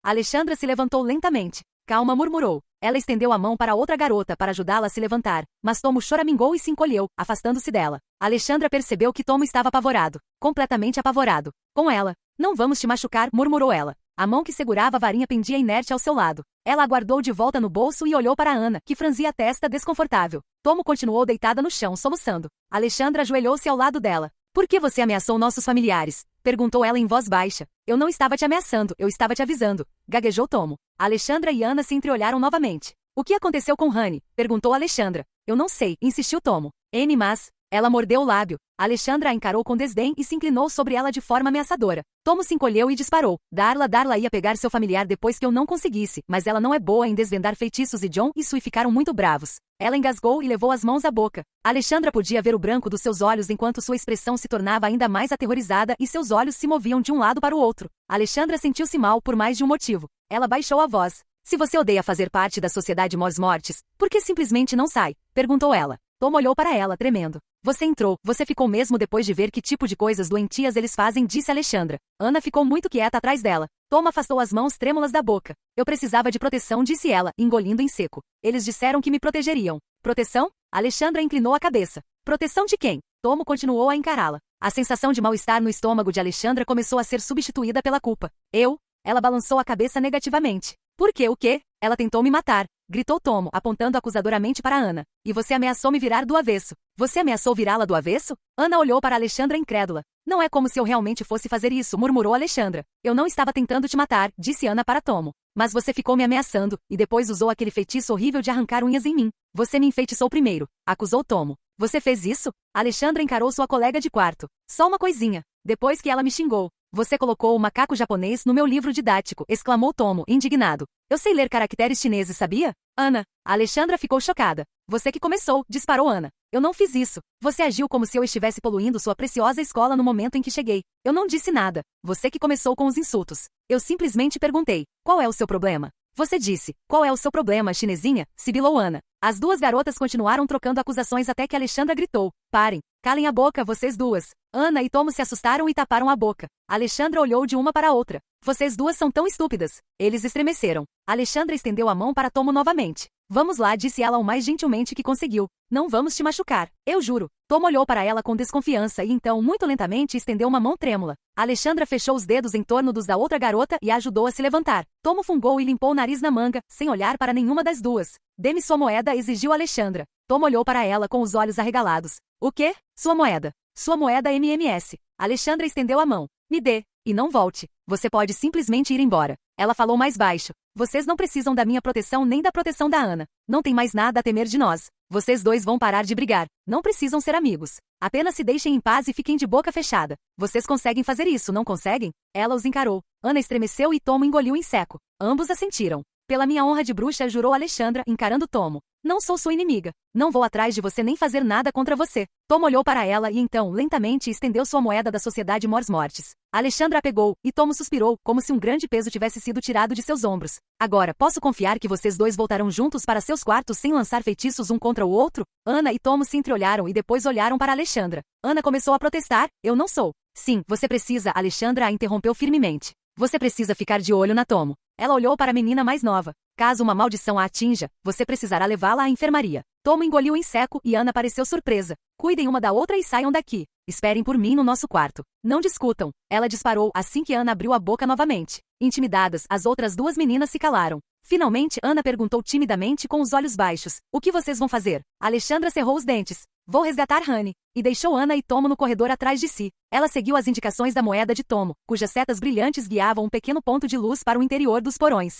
Alexandra se levantou lentamente. Calma, murmurou. Ela estendeu a mão para outra garota para ajudá-la a se levantar, mas Tomo choramingou e se encolheu, afastando-se dela. Alexandra percebeu que Tomo estava apavorado, completamente apavorado. Com ela. Não vamos te machucar, murmurou ela. A mão que segurava a varinha pendia inerte ao seu lado. Ela aguardou de volta no bolso e olhou para Ana, que franzia a testa desconfortável. Tomo continuou deitada no chão, soluçando. Alexandra ajoelhou-se ao lado dela. Por que você ameaçou nossos familiares? Perguntou ela em voz baixa. Eu não estava te ameaçando, eu estava te avisando. Gaguejou Tomo. Alexandra e Ana se entreolharam novamente. O que aconteceu com Rani? Perguntou Alexandra. Eu não sei, insistiu Tomo. Mas... Ela mordeu o lábio. Alexandra a encarou com desdém e se inclinou sobre ela de forma ameaçadora. Tomo se encolheu e disparou. Darla ia pegar seu familiar depois que eu não conseguisse, mas ela não é boa em desvendar feitiços e John e Sui ficaram muito bravos. Ela engasgou e levou as mãos à boca. Alexandra podia ver o branco dos seus olhos enquanto sua expressão se tornava ainda mais aterrorizada e seus olhos se moviam de um lado para o outro. Alexandra sentiu-se mal por mais de um motivo. Ela baixou a voz. Se você odeia fazer parte da sociedade Mors-Mortis, por que simplesmente não sai? Perguntou ela. Tom olhou para ela, tremendo. Você entrou, você ficou mesmo depois de ver que tipo de coisas doentias eles fazem, disse Alexandra. Ana ficou muito quieta atrás dela. Tom afastou as mãos trêmulas da boca. Eu precisava de proteção, disse ela, engolindo em seco. Eles disseram que me protegeriam. Proteção? Alexandra inclinou a cabeça. Proteção de quem? Tomo continuou a encará-la. A sensação de mal-estar no estômago de Alexandra começou a ser substituída pela culpa. Ela balançou a cabeça negativamente. Por quê? O quê? Ela tentou me matar. Gritou Tomo, apontando acusadoramente para Ana. E você ameaçou me virar do avesso. Você ameaçou virá-la do avesso? Ana olhou para Alexandra incrédula. Não é como se eu realmente fosse fazer isso, murmurou Alexandra. Eu não estava tentando te matar, disse Ana para Tomo. Mas você ficou me ameaçando, e depois usou aquele feitiço horrível de arrancar unhas em mim. Você me enfeitiçou primeiro, acusou Tomo. Você fez isso? Alexandra encarou sua colega de quarto. Só uma coisinha. Depois que ela me xingou. Você colocou o macaco japonês no meu livro didático, exclamou Tomo, indignado. Eu sei ler caracteres chineses, sabia? Ana. Alexandra ficou chocada. Você que começou, disparou Ana. Eu não fiz isso. Você agiu como se eu estivesse poluindo sua preciosa escola no momento em que cheguei. Eu não disse nada. Você que começou com os insultos. Eu simplesmente perguntei, qual é o seu problema? Você disse, qual é o seu problema, chinesinha? Sibilou Ana. As duas garotas continuaram trocando acusações até que Alexandra gritou. Parem. Calem a boca, vocês duas. Ana e Tomo se assustaram e taparam a boca. Alexandra olhou de uma para a outra. Vocês duas são tão estúpidas. Eles estremeceram. Alexandra estendeu a mão para Tomo novamente. Vamos lá, disse ela o mais gentilmente que conseguiu. Não vamos te machucar. Eu juro. Tomo olhou para ela com desconfiança e então, muito lentamente, estendeu uma mão trêmula. Alexandra fechou os dedos em torno dos da outra garota e a ajudou a se levantar. Tomo fungou e limpou o nariz na manga, sem olhar para nenhuma das duas. Dê-me sua moeda, exigiu Alexandra. Tomo olhou para ela com os olhos arregalados. O quê? Sua moeda. Sua moeda MMS. Alexandra estendeu a mão. Me dê. E não volte. Você pode simplesmente ir embora. Ela falou mais baixo. Vocês não precisam da minha proteção nem da proteção da Ana. Não tem mais nada a temer de nós. Vocês dois vão parar de brigar. Não precisam ser amigos. Apenas se deixem em paz e fiquem de boca fechada. Vocês conseguem fazer isso, não conseguem? Ela os encarou. Ana estremeceu e Tomo engoliu em seco. Ambos assentiram. Pela minha honra de bruxa, jurou Alexandra, encarando Tomo. Não sou sua inimiga. Não vou atrás de você nem fazer nada contra você. Tomo olhou para ela e então, lentamente, estendeu sua moeda da sociedade Mors-Mortis. Alexandra a pegou, e Tomo suspirou, como se um grande peso tivesse sido tirado de seus ombros. Agora, posso confiar que vocês dois voltarão juntos para seus quartos sem lançar feitiços um contra o outro? Ana e Tomo se entreolharam e depois olharam para Alexandra. Ana começou a protestar. Eu não sou. Sim, você precisa, Alexandra a interrompeu firmemente. Você precisa ficar de olho na Tomo. Ela olhou para a menina mais nova. Caso uma maldição a atinja, você precisará levá-la à enfermaria. Tomo engoliu em seco e Ana pareceu surpresa. Cuidem uma da outra e saiam daqui. Esperem por mim no nosso quarto. Não discutam. Ela disparou assim que Ana abriu a boca novamente. Intimidadas, as outras duas meninas se calaram. Finalmente, Ana perguntou timidamente com os olhos baixos. O que vocês vão fazer? Alexandra cerrou os dentes. Vou resgatar Rani. E deixou Ana e Tomo no corredor atrás de si. Ela seguiu as indicações da moeda de Tomo, cujas setas brilhantes guiavam um pequeno ponto de luz para o interior dos porões.